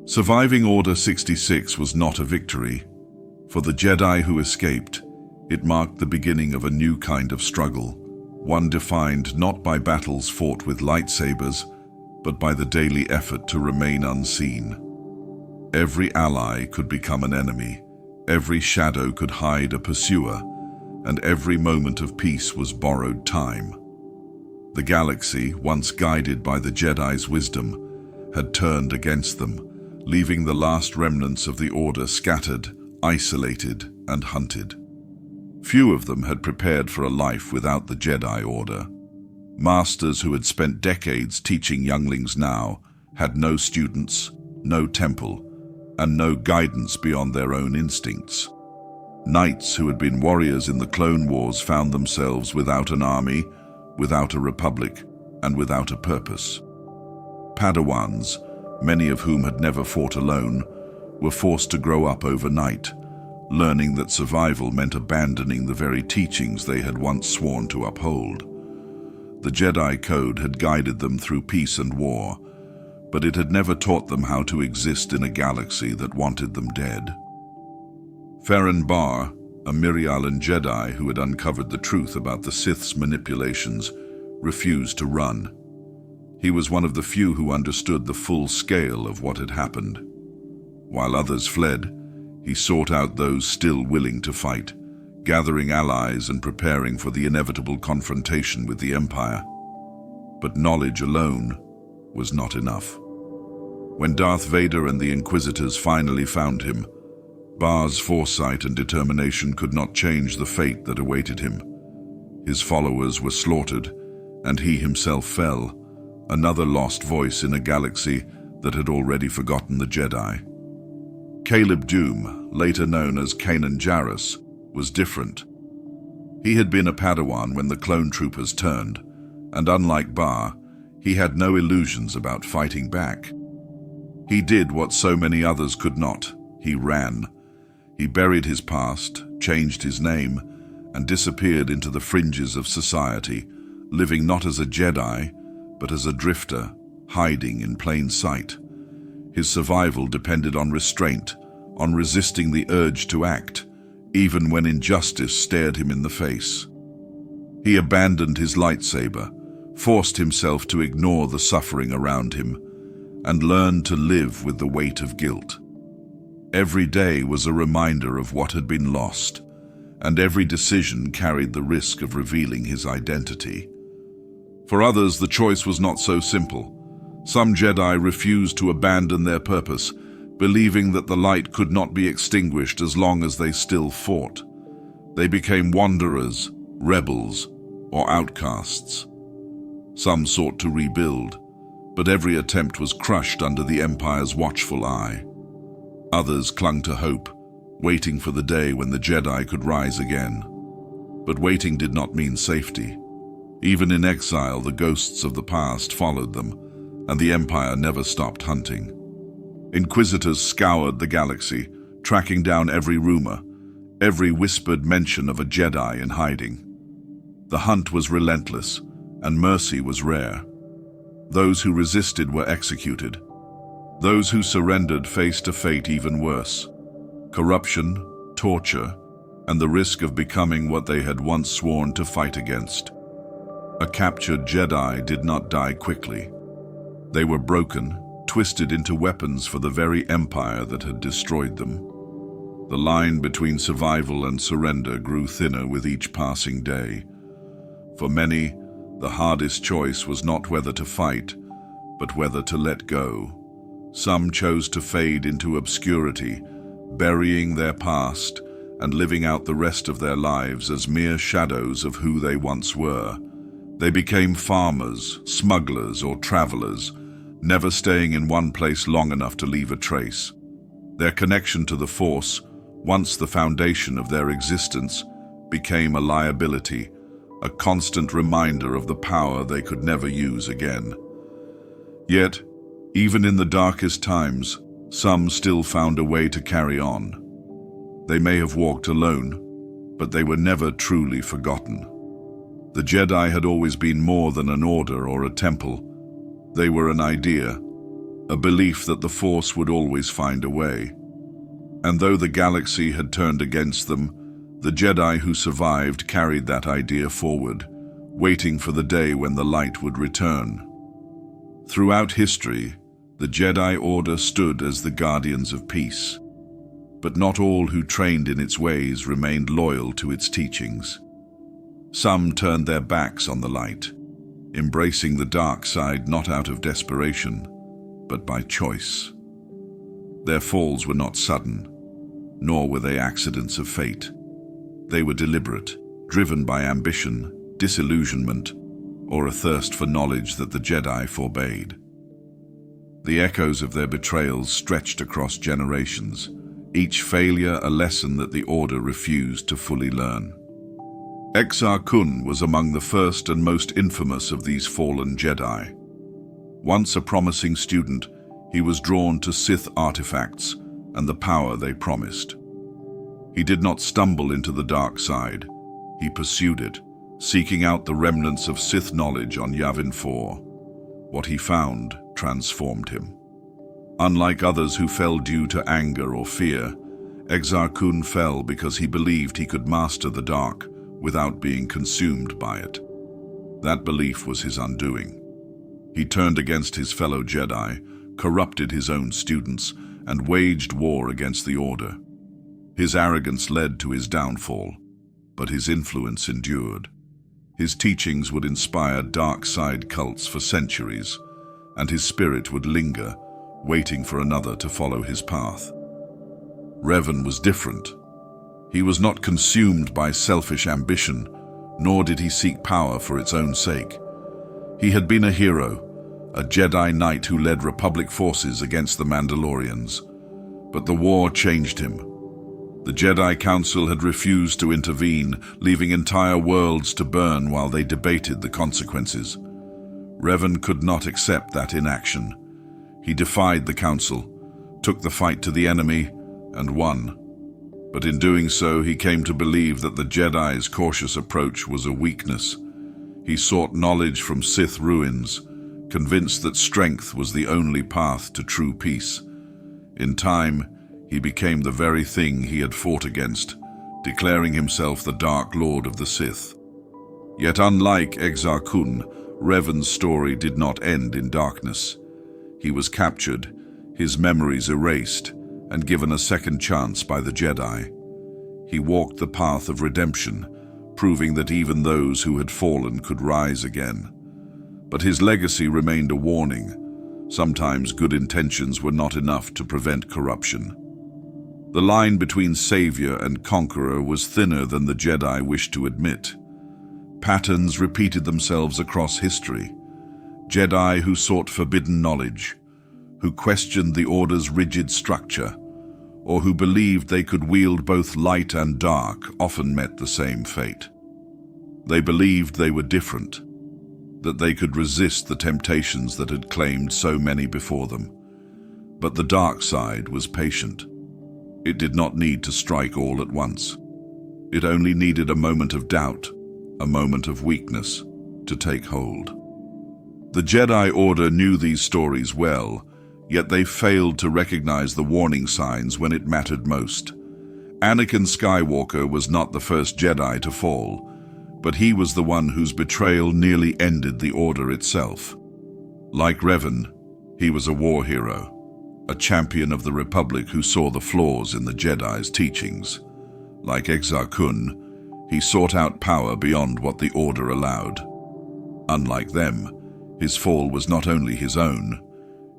Surviving Order 66 was not a victory. For the Jedi who escaped, it marked the beginning of a new kind of struggle, one defined not by battles fought with lightsabers, but by the daily effort to remain unseen. Every ally could become an enemy, every shadow could hide a pursuer, and every moment of peace was borrowed time. The galaxy, once guided by the Jedi's wisdom, had turned against them, leaving the last remnants of the Order scattered, isolated, and hunted. Few of them had prepared for a life without the Jedi Order. Masters who had spent decades teaching younglings now had no students, no temple, and no guidance beyond their own instincts. Knights who had been warriors in the Clone Wars found themselves without an army, without a republic, and without a purpose. Padawans, many of whom had never fought alone, were forced to grow up overnight, learning that survival meant abandoning the very teachings they had once sworn to uphold. The Jedi Code had guided them through peace and war, but it had never taught them how to exist in a galaxy that wanted them dead. Ferren Barr, a Mirialan Jedi who had uncovered the truth about the Sith's manipulations, refused to run. He was one of the few who understood the full scale of what had happened. While others fled, he sought out those still willing to fight, gathering allies and preparing for the inevitable confrontation with the Empire. But knowledge alone was not enough. When Darth Vader and the Inquisitors finally found him, Barr's foresight and determination could not change the fate that awaited him. His followers were slaughtered, and he himself fell, another lost voice in a galaxy that had already forgotten the Jedi. Caleb Dume, later known as Kanan Jarrus, was different. He had been a Padawan when the clone troopers turned, and unlike Barr, he had no illusions about fighting back. He did what so many others could not. He ran. He buried his past, changed his name, and disappeared into the fringes of society, living not as a Jedi, but as a drifter, hiding in plain sight. His survival depended on restraint, on resisting the urge to act, even when injustice stared him in the face. He abandoned his lightsaber, forced himself to ignore the suffering around him, and learned to live with the weight of guilt. Every day was a reminder of what had been lost, and every decision carried the risk of revealing his identity. For others, the choice was not so simple. Some Jedi refused to abandon their purpose, believing that the light could not be extinguished as long as they still fought. They became wanderers, rebels, or outcasts. Some sought to rebuild, but every attempt was crushed under the Empire's watchful eye. Others clung to hope, waiting for the day when the Jedi could rise again. But waiting did not mean safety. Even in exile, the ghosts of the past followed them, and the Empire never stopped hunting. Inquisitors scoured the galaxy, tracking down every rumor, every whispered mention of a Jedi in hiding. The hunt was relentless, and mercy was rare. Those who resisted were executed. Those who surrendered faced a fate even worse: corruption, torture, and the risk of becoming what they had once sworn to fight against. A captured Jedi did not die quickly. They were broken, twisted into weapons for the very empire that had destroyed them. The line between survival and surrender grew thinner with each passing day. For many, the hardest choice was not whether to fight, but whether to let go. Some chose to fade into obscurity, burying their past and living out the rest of their lives as mere shadows of who they once were. They became farmers, smugglers, or travelers, never staying in one place long enough to leave a trace. Their connection to the Force, once the foundation of their existence, became a liability, a constant reminder of the power they could never use again. Yet, even in the darkest times, some still found a way to carry on. They may have walked alone, but they were never truly forgotten. The Jedi had always been more than an order or a temple. They were an idea, a belief that the Force would always find a way. And though the galaxy had turned against them, the Jedi who survived carried that idea forward, waiting for the day when the light would return. Throughout history, the Jedi Order stood as the guardians of peace. But not all who trained in its ways remained loyal to its teachings. Some turned their backs on the light, embracing the dark side not out of desperation, but by choice. Their falls were not sudden, nor were they accidents of fate. They were deliberate, driven by ambition, disillusionment, or a thirst for knowledge that the Jedi forbade. The echoes of their betrayals stretched across generations, each failure a lesson that the Order refused to fully learn. Koon was among the first and most infamous of these fallen Jedi. Once a promising student, he was drawn to Sith artifacts and the power they promised. He did not stumble into the dark side. He pursued it, seeking out the remnants of Sith knowledge on Yavin 4. What he found transformed him. Unlike others who fell due to anger or fear, Koon fell because he believed he could master the dark without being consumed by it. That belief was his undoing. He turned against his fellow Jedi, corrupted his own students, and waged war against the Order. His arrogance led to his downfall, but his influence endured. His teachings would inspire dark side cults for centuries, and his spirit would linger, waiting for another to follow his path. Revan was different. He was not consumed by selfish ambition, nor did he seek power for its own sake. He had been a hero, a Jedi Knight who led Republic forces against the Mandalorians. But the war changed him. The Jedi Council had refused to intervene, leaving entire worlds to burn while they debated the consequences. Revan could not accept that inaction. He defied the Council, took the fight to the enemy, and won. But in doing so, he came to believe that the Jedi's cautious approach was a weakness. He sought knowledge from Sith ruins, convinced that strength was the only path to true peace. In time, he became the very thing he had fought against, declaring himself the Dark Lord of the Sith. Yet unlike Koon, Revan's story did not end in darkness. He was captured, his memories erased, and given a second chance by the Jedi. He walked the path of redemption, proving that even those who had fallen could rise again. But his legacy remained a warning. Sometimes good intentions were not enough to prevent corruption. The line between savior and conqueror was thinner than the Jedi wished to admit. Patterns repeated themselves across history. Jedi who sought forbidden knowledge, who questioned the Order's rigid structure, or who believed they could wield both light and dark, often met the same fate. They believed they were different, that they could resist the temptations that had claimed so many before them. But the dark side was patient. It did not need to strike all at once. It only needed a moment of doubt, a moment of weakness, to take hold. The Jedi Order knew these stories well, yet they failed to recognize the warning signs when it mattered most. Anakin Skywalker was not the first Jedi to fall, but he was the one whose betrayal nearly ended the Order itself. Like Revan, he was a war hero, a champion of the Republic who saw the flaws in the Jedi's teachings. Like Koon, he sought out power beyond what the Order allowed. Unlike them, his fall was not only his own,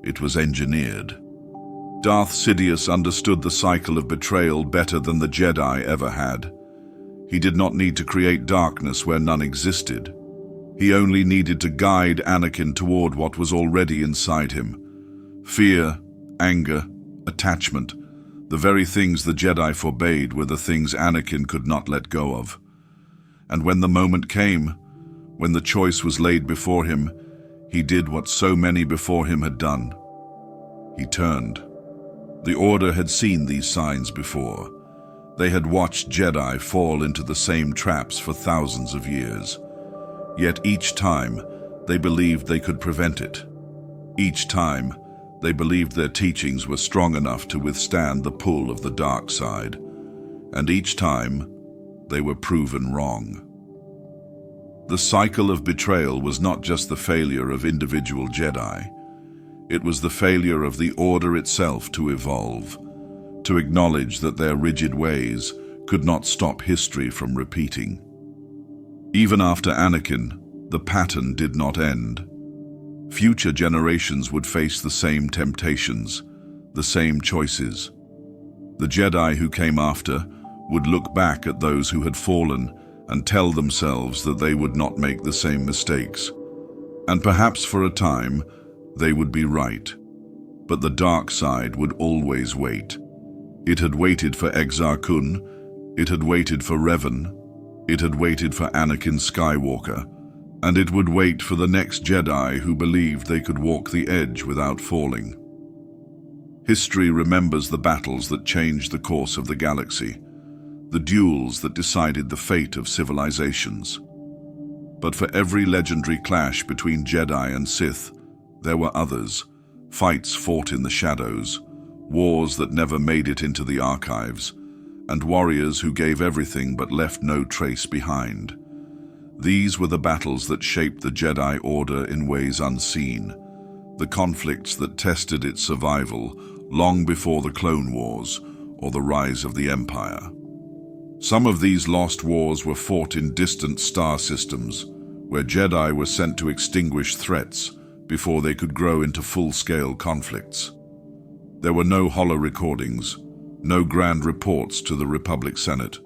it was engineered. Darth Sidious understood the cycle of betrayal better than the Jedi ever had. He did not need to create darkness where none existed. He only needed to guide Anakin toward what was already inside him. Fear, anger, attachment, the very things the Jedi forbade were the things Anakin could not let go of. And when the moment came, when the choice was laid before him, he did what so many before him had done. He turned. The Order had seen these signs before. They had watched Jedi fall into the same traps for thousands of years. Yet each time, they believed they could prevent it. Each time, they believed their teachings were strong enough to withstand the pull of the dark side. And each time, they were proven wrong. The cycle of betrayal was not just the failure of individual Jedi. It was the failure of the Order itself to evolve, to acknowledge that their rigid ways could not stop history from repeating. Even after Anakin, the pattern did not end. Future generations would face the same temptations, the same choices. The Jedi who came after would look back at those who had fallen and tell themselves that they would not make the same mistakes. And perhaps for a time, they would be right. But the dark side would always wait. It had waited for Exar Kun, it had waited for Revan, it had waited for Anakin Skywalker, and it would wait for the next Jedi who believed they could walk the edge without falling. History remembers the battles that changed the course of the galaxy, the duels that decided the fate of civilizations. But for every legendary clash between Jedi and Sith, there were others, fights fought in the shadows, wars that never made it into the archives, and warriors who gave everything but left no trace behind. These were the battles that shaped the Jedi Order in ways unseen, the conflicts that tested its survival long before the Clone Wars or the rise of the Empire. Some of these lost wars were fought in distant star systems, where Jedi were sent to extinguish threats before they could grow into full-scale conflicts. There were no holo recordings, no grand reports to the Republic Senate.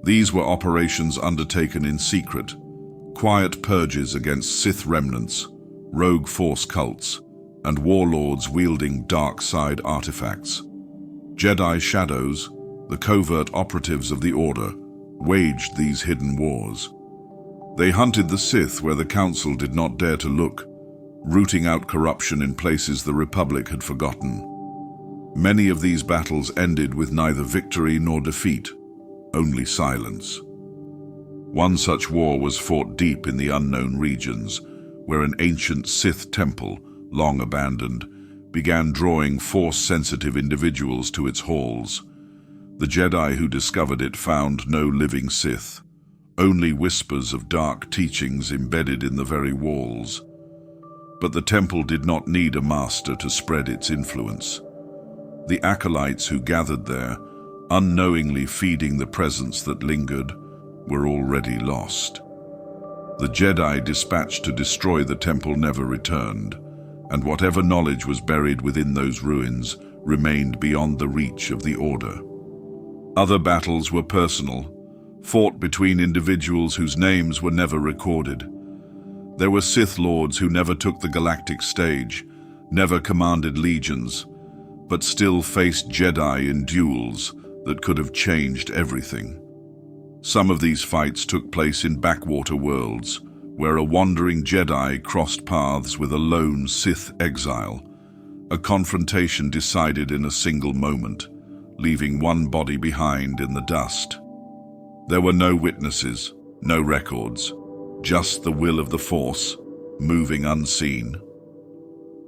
These were operations undertaken in secret, quiet purges against Sith remnants, rogue Force cults, and warlords wielding dark side artifacts. Jedi shadows, the covert operatives of the Order, waged these hidden wars. They hunted the Sith where the Council did not dare to look, rooting out corruption in places the Republic had forgotten. Many of these battles ended with neither victory nor defeat, only silence. One such war was fought deep in the unknown regions, where an ancient Sith temple, long abandoned, began drawing Force-sensitive individuals to its halls. The Jedi who discovered it found no living Sith, only whispers of dark teachings embedded in the very walls. But the temple did not need a master to spread its influence. The acolytes who gathered there, unknowingly feeding the presence that lingered, were already lost. The Jedi dispatched to destroy the temple never returned, and whatever knowledge was buried within those ruins remained beyond the reach of the Order. Other battles were personal, fought between individuals whose names were never recorded. There were Sith Lords who never took the galactic stage, never commanded legions, but still faced Jedi in duels that could have changed everything. Some of these fights took place in backwater worlds, where a wandering Jedi crossed paths with a lone Sith exile, a confrontation decided in a single moment, leaving one body behind in the dust. There were no witnesses, no records, just the will of the Force, moving unseen.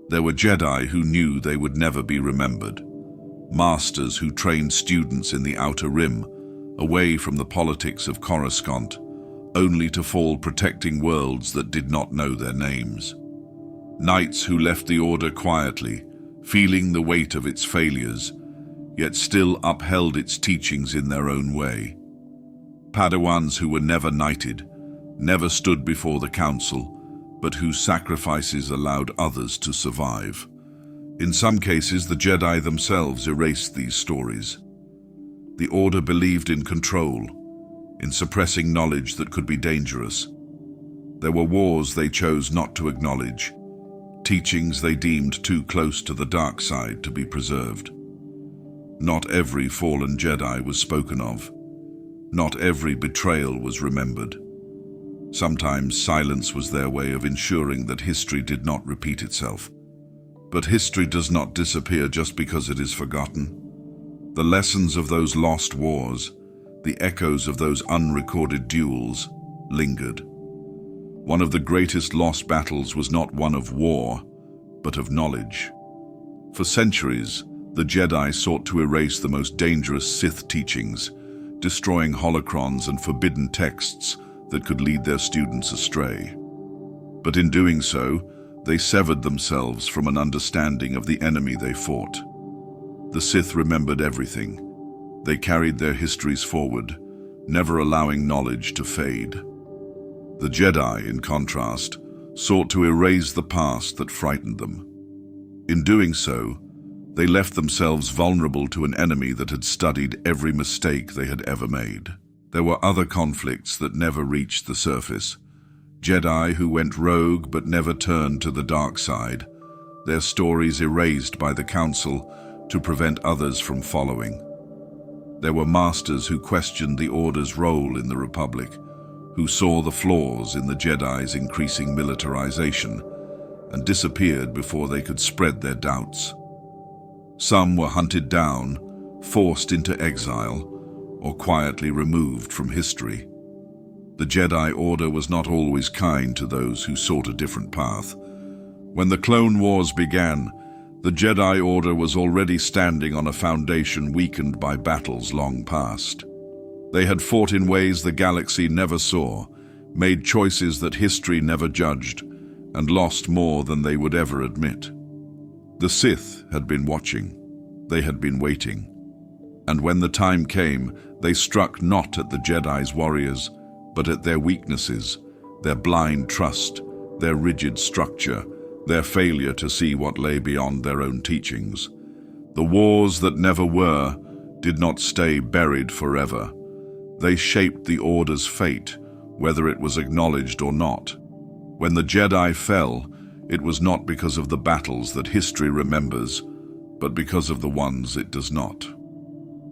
There were Jedi who knew they would never be remembered, masters who trained students in the Outer Rim, away from the politics of Coruscant, only to fall protecting worlds that did not know their names. Knights who left the Order quietly, feeling the weight of its failures, yet still upheld its teachings in their own way. Padawans who were never knighted, never stood before the Council, but whose sacrifices allowed others to survive. In some cases, the Jedi themselves erased these stories. The Order believed in control, in suppressing knowledge that could be dangerous. There were wars they chose not to acknowledge, teachings they deemed too close to the dark side to be preserved. Not every fallen Jedi was spoken of. Not every betrayal was remembered. Sometimes silence was their way of ensuring that history did not repeat itself. But history does not disappear just because it is forgotten. The lessons of those lost wars, the echoes of those unrecorded duels, lingered. One of the greatest lost battles was not one of war, but of knowledge. For centuries, the Jedi sought to erase the most dangerous Sith teachings, destroying holocrons and forbidden texts that could lead their students astray. But in doing so, they severed themselves from an understanding of the enemy they fought. The Sith remembered everything. They carried their histories forward, never allowing knowledge to fade. The Jedi, in contrast, sought to erase the past that frightened them. In doing so, they left themselves vulnerable to an enemy that had studied every mistake they had ever made. There were other conflicts that never reached the surface. Jedi who went rogue but never turned to the dark side, their stories erased by the Council to prevent others from following. There were masters who questioned the Order's role in the Republic, who saw the flaws in the Jedi's increasing militarization and disappeared before they could spread their doubts. Some were hunted down, forced into exile, or quietly removed from history. The Jedi Order was not always kind to those who sought a different path. When the Clone Wars began, the Jedi Order was already standing on a foundation weakened by battles long past. They had fought in ways the galaxy never saw, made choices that history never judged, and lost more than they would ever admit. The Sith had been watching. They had been waiting. And when the time came, they struck not at the Jedi's warriors, but at their weaknesses, their blind trust, their rigid structure, their failure to see what lay beyond their own teachings. The wars that never were did not stay buried forever. They shaped the Order's fate, whether it was acknowledged or not. When the Jedi fell, it was not because of the battles that history remembers, but because of the ones it does not.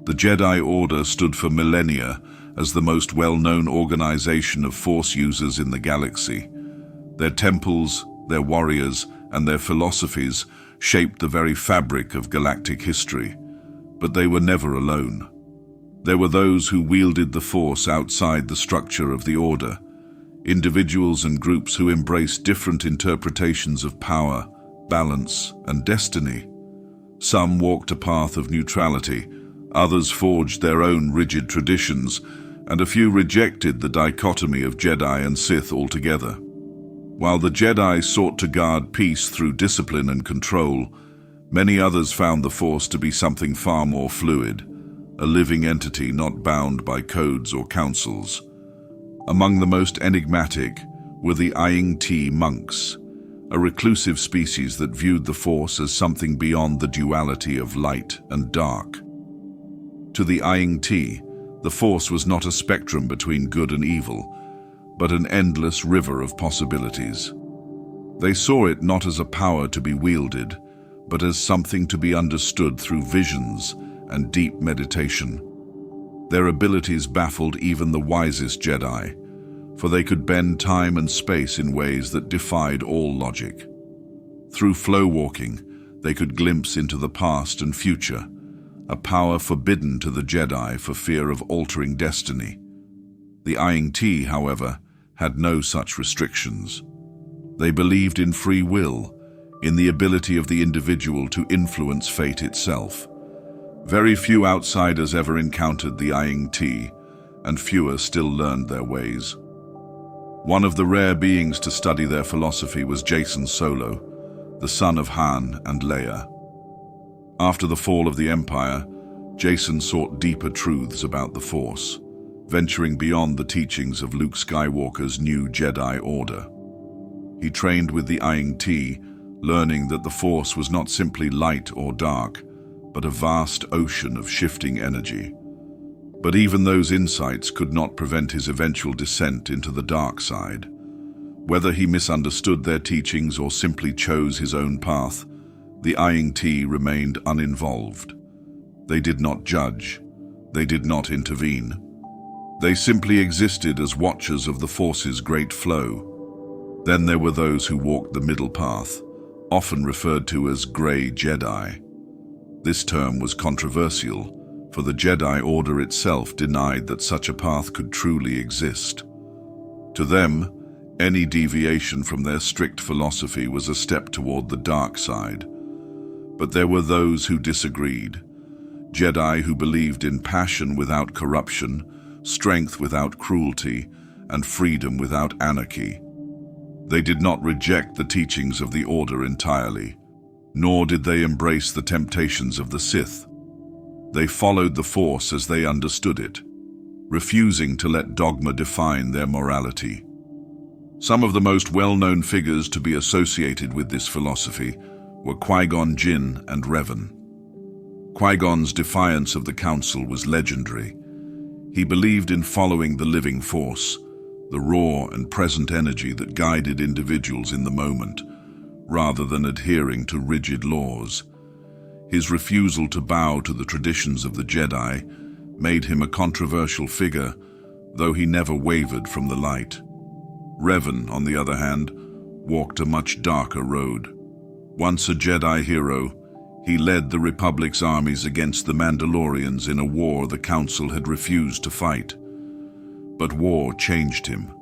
The Jedi Order stood for millennia as the most well-known organization of Force users in the galaxy. Their temples, their warriors, and their philosophies shaped the very fabric of galactic history. But they were never alone. There were those who wielded the Force outside the structure of the Order, individuals and groups who embraced different interpretations of power, balance, and destiny. Some walked a path of neutrality, others forged their own rigid traditions, and a few rejected the dichotomy of Jedi and Sith altogether. While the Jedi sought to guard peace through discipline and control, many others found the Force to be something far more fluid, a living entity not bound by codes or councils. Among the most enigmatic were the Aying-Ti monks, a reclusive species that viewed the Force as something beyond the duality of light and dark. To the Aying-Ti, the Force was not a spectrum between good and evil, but an endless river of possibilities. They saw it not as a power to be wielded, but as something to be understood through visions and deep meditation. Their abilities baffled even the wisest Jedi, for they could bend time and space in ways that defied all logic. Through flow walking, they could glimpse into the past and future, a power forbidden to the Jedi for fear of altering destiny. The Aying-Ti, however, had no such restrictions. They believed in free will, in the ability of the individual to influence fate itself. Very few outsiders ever encountered the Aying-Ti, and fewer still learned their ways. One of the rare beings to study their philosophy was Jacen Solo, the son of Han and Leia. After the fall of the Empire, Jacen sought deeper truths about the Force, venturing beyond the teachings of Luke Skywalker's new Jedi Order. He trained with the Aying-Ti, learning that the Force was not simply light or dark, but a vast ocean of shifting energy. But even those insights could not prevent his eventual descent into the dark side. Whether he misunderstood their teachings or simply chose his own path, the Aying-Ti remained uninvolved. They did not judge. They did not intervene. They simply existed as watchers of the Force's great flow. Then there were those who walked the middle path, often referred to as Grey Jedi. This term was controversial, for the Jedi Order itself denied that such a path could truly exist. To them, Any deviation from their strict philosophy was a step toward the dark side. But there were those who disagreed. Jedi who believed in passion without corruption, strength without cruelty, and freedom without anarchy. They did not reject the teachings of the Order entirely, nor did they embrace the temptations of the Sith. They followed the Force as they understood it, refusing to let dogma define their morality. Some of the most well-known figures to be associated with this philosophy were Qui-Gon Jinn and Revan. Qui-Gon's defiance of the Council was legendary. He believed in following the living Force, the raw and present energy that guided individuals in the moment, rather than adhering to rigid laws. His refusal to bow to the traditions of the Jedi made him a controversial figure, though he never wavered from the light. Revan, on the other hand, walked a much darker road. Once a Jedi hero, he led the Republic's armies against the Mandalorians in a war the Council had refused to fight. But war changed him.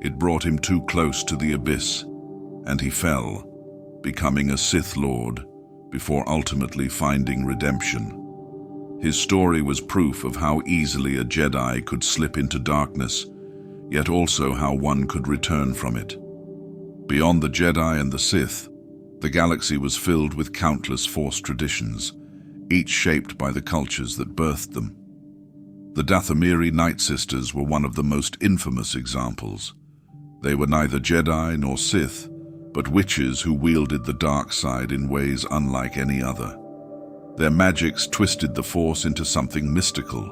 It brought him too close to the abyss, and he fell, becoming a Sith Lord before ultimately finding redemption. His story was proof of how easily a Jedi could slip into darkness, yet also how one could return from it. Beyond the Jedi and the Sith, the galaxy was filled with countless Force traditions, each shaped by the cultures that birthed them. The Dathomiri Night Sisters were one of the most infamous examples. They were neither Jedi nor Sith, but witches who wielded the dark side in ways unlike any other. Their magics twisted the Force into something mystical,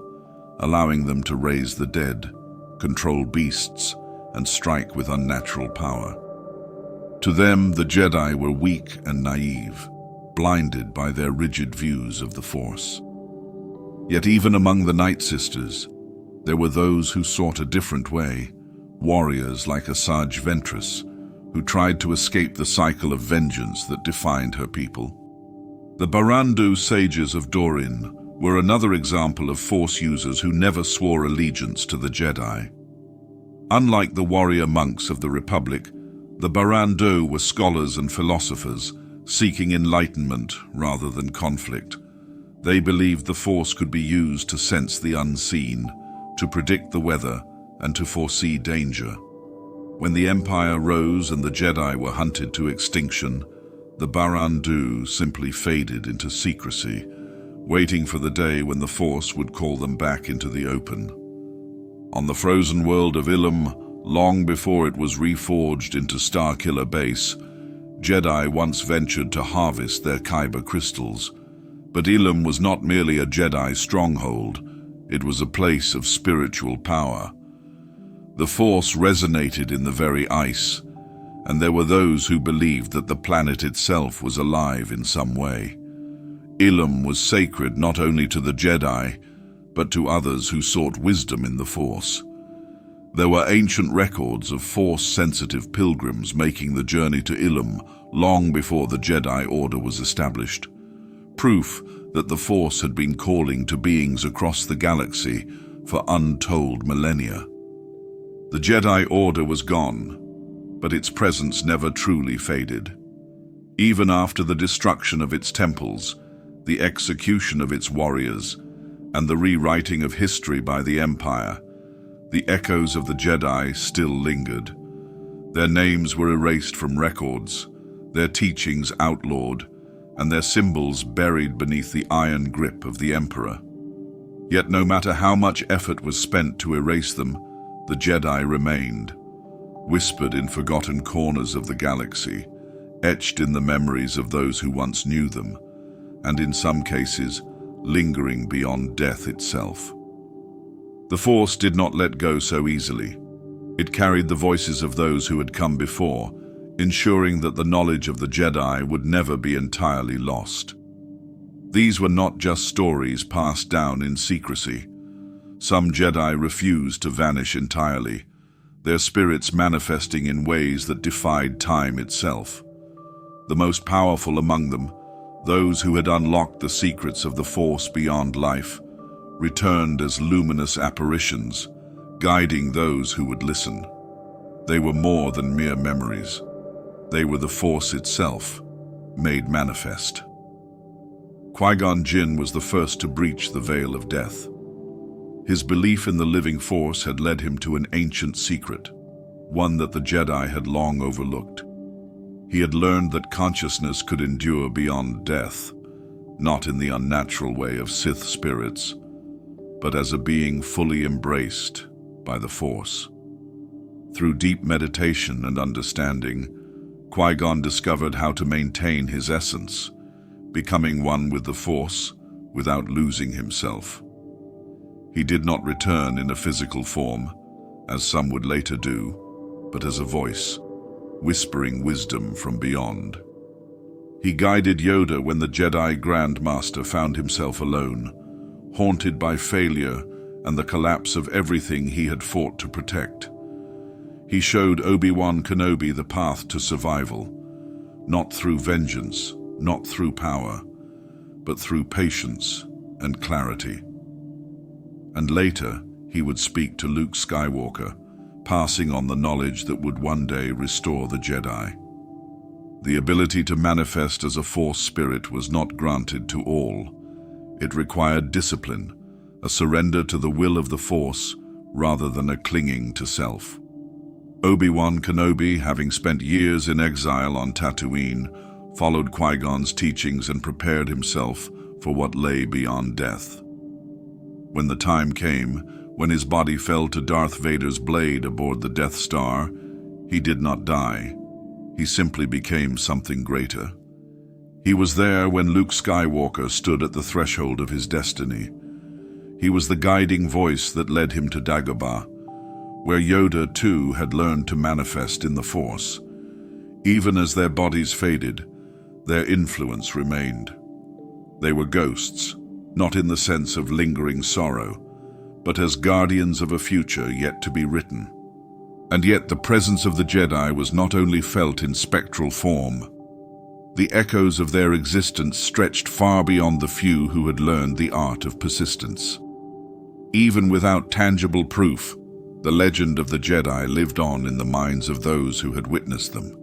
allowing them to raise the dead, control beasts, and strike with unnatural power. To them, the Jedi were weak and naive, blinded by their rigid views of the Force. Yet even among the Night Sisters, there were those who sought a different way, warriors like Asajj Ventress, who tried to escape the cycle of vengeance that defined her people. The Barandu sages of Dorin were another example of Force users who never swore allegiance to the Jedi. Unlike the warrior monks of the Republic, the Barandu were scholars and philosophers, seeking enlightenment rather than conflict. They believed the Force could be used to sense the unseen, to predict the weather, and to foresee danger. When the Empire rose and the Jedi were hunted to extinction, the Barandu simply faded into secrecy, waiting for the day when the Force would call them back into the open. On the frozen world of Ilum, long before it was reforged into Starkiller Base, Jedi once ventured to harvest their Kyber crystals. But Ilum was not merely a Jedi stronghold, it was a place of spiritual power. The Force resonated in the very ice, and there were those who believed that the planet itself was alive in some way. Ilum was sacred not only to the Jedi, but to others who sought wisdom in the Force. There were ancient records of Force-sensitive pilgrims making the journey to Ilum long before the Jedi Order was established. Proof that the Force had been calling to beings across the galaxy for untold millennia. The Jedi Order was gone, but its presence never truly faded. Even after the destruction of its temples, the execution of its warriors, and the rewriting of history by the Empire, the echoes of the Jedi still lingered. Their names were erased from records, their teachings outlawed, and their symbols buried beneath the iron grip of the Emperor. Yet no matter how much effort was spent to erase them, the Jedi remained, whispered in forgotten corners of the galaxy, etched in the memories of those who once knew them, and in some cases, lingering beyond death itself. The Force did not let go so easily. It carried the voices of those who had come before, ensuring that the knowledge of the Jedi would never be entirely lost. These were not just stories passed down in secrecy. Some Jedi refused to vanish entirely, their spirits manifesting in ways that defied time itself. The most powerful among them, those who had unlocked the secrets of the Force beyond life, returned as luminous apparitions, guiding those who would listen. They were more than mere memories. They were the Force itself, made manifest. Qui-Gon Jinn was the first to breach the veil of death. His belief in the living Force had led him to an ancient secret, one that the Jedi had long overlooked. He had learned that consciousness could endure beyond death, not in the unnatural way of Sith spirits, but as a being fully embraced by the Force. Through deep meditation and understanding, Qui-Gon discovered how to maintain his essence, becoming one with the Force without losing himself. He did not return in a physical form, as some would later do, but as a voice, whispering wisdom from beyond. He guided Yoda when the Jedi Grand Master found himself alone, haunted by failure and the collapse of everything he had fought to protect. He showed Obi-Wan Kenobi the path to survival, not through vengeance, not through power, but through patience and clarity. And later, he would speak to Luke Skywalker, passing on the knowledge that would one day restore the Jedi. The ability to manifest as a Force spirit was not granted to all. It required discipline, a surrender to the will of the Force rather than a clinging to self. Obi-Wan Kenobi, having spent years in exile on Tatooine, followed Qui-Gon's teachings and prepared himself for what lay beyond death. When the time came, when his body fell to Darth Vader's blade aboard the Death Star, he did not die. He simply became something greater. He was there when Luke Skywalker stood at the threshold of his destiny. He was the guiding voice that led him to Dagobah, where Yoda too had learned to manifest in the Force. Even as their bodies faded, their influence remained. They were ghosts, not in the sense of lingering sorrow, but as guardians of a future yet to be written. And yet the presence of the Jedi was not only felt in spectral form. The echoes of their existence stretched far beyond the few who had learned the art of persistence. Even without tangible proof, the legend of the Jedi lived on in the minds of those who had witnessed them.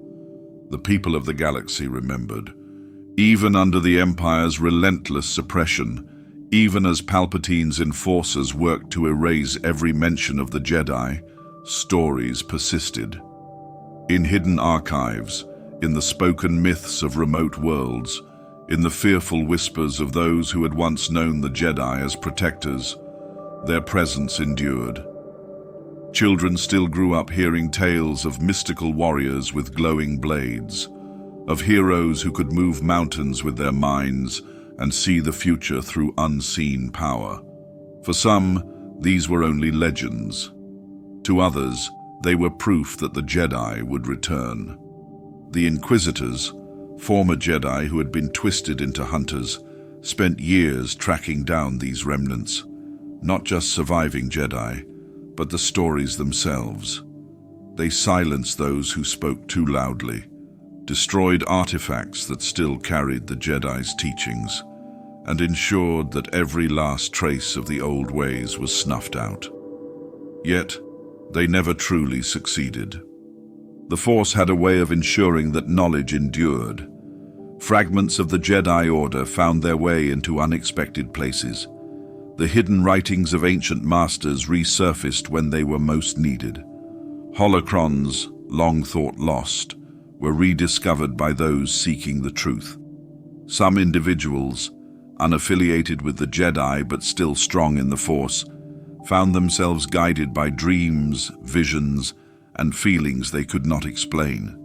The people of the galaxy remembered. Even under the Empire's relentless suppression, even as Palpatine's enforcers worked to erase every mention of the Jedi, stories persisted. In hidden archives, in the spoken myths of remote worlds, in the fearful whispers of those who had once known the Jedi as protectors, their presence endured. Children still grew up hearing tales of mystical warriors with glowing blades, of heroes who could move mountains with their minds and see the future through unseen power. For some, these were only legends. To others, they were proof that the Jedi would return. The Inquisitors, former Jedi who had been twisted into hunters, spent years tracking down these remnants, not just surviving Jedi, but the stories themselves. They silenced those who spoke too loudly, destroyed artifacts that still carried the Jedi's teachings, and ensured that every last trace of the old ways was snuffed out. Yet, they never truly succeeded. The Force had a way of ensuring that knowledge endured. Fragments of the Jedi Order found their way into unexpected places. The hidden writings of ancient masters resurfaced when they were most needed. Holocrons, long thought lost, were rediscovered by those seeking the truth. Some individuals, unaffiliated with the Jedi but still strong in the Force, found themselves guided by dreams, visions, and feelings they could not explain.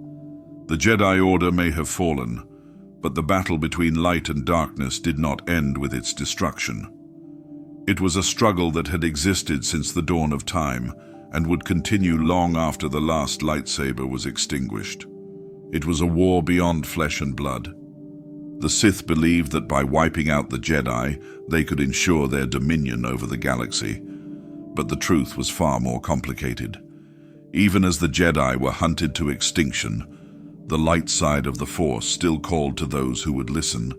The Jedi Order may have fallen, but the battle between light and darkness did not end with its destruction. It was a struggle that had existed since the dawn of time and would continue long after the last lightsaber was extinguished. It was a war beyond flesh and blood. The Sith believed that by wiping out the Jedi, they could ensure their dominion over the galaxy. But the truth was far more complicated. Even as the Jedi were hunted to extinction, the light side of the Force still called to those who would listen.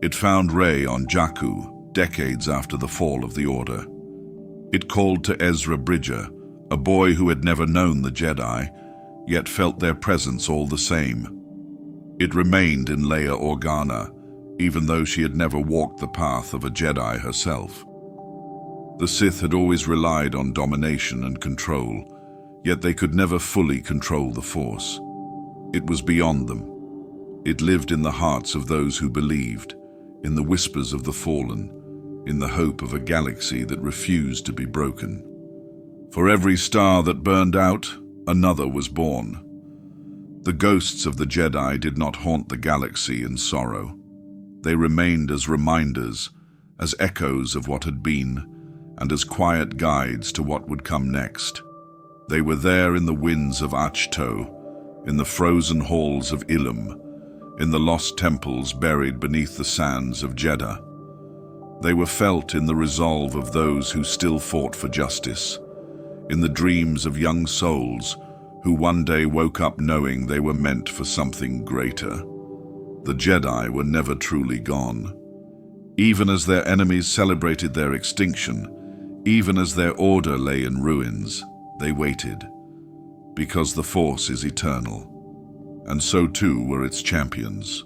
It found Rey on Jakku, decades after the fall of the Order. It called to Ezra Bridger, a boy who had never known the Jedi, yet felt their presence all the same. It remained in Leia Organa, even though she had never walked the path of a Jedi herself. The Sith had always relied on domination and control, yet they could never fully control the Force. It was beyond them. It lived in the hearts of those who believed, in the whispers of the fallen, in the hope of a galaxy that refused to be broken. For every star that burned out, another was born. The ghosts of the Jedi did not haunt the galaxy in sorrow. They remained as reminders, as echoes of what had been, and as quiet guides to what would come next. They were there in the winds of Ahch-To, in the frozen halls of Ilum, in the lost temples buried beneath the sands of Jeddah. They were felt in the resolve of those who still fought for justice, in the dreams of young souls who one day woke up knowing they were meant for something greater. The Jedi were never truly gone. Even as their enemies celebrated their extinction, even as their order lay in ruins, they waited, because the Force is eternal, and so too were its champions.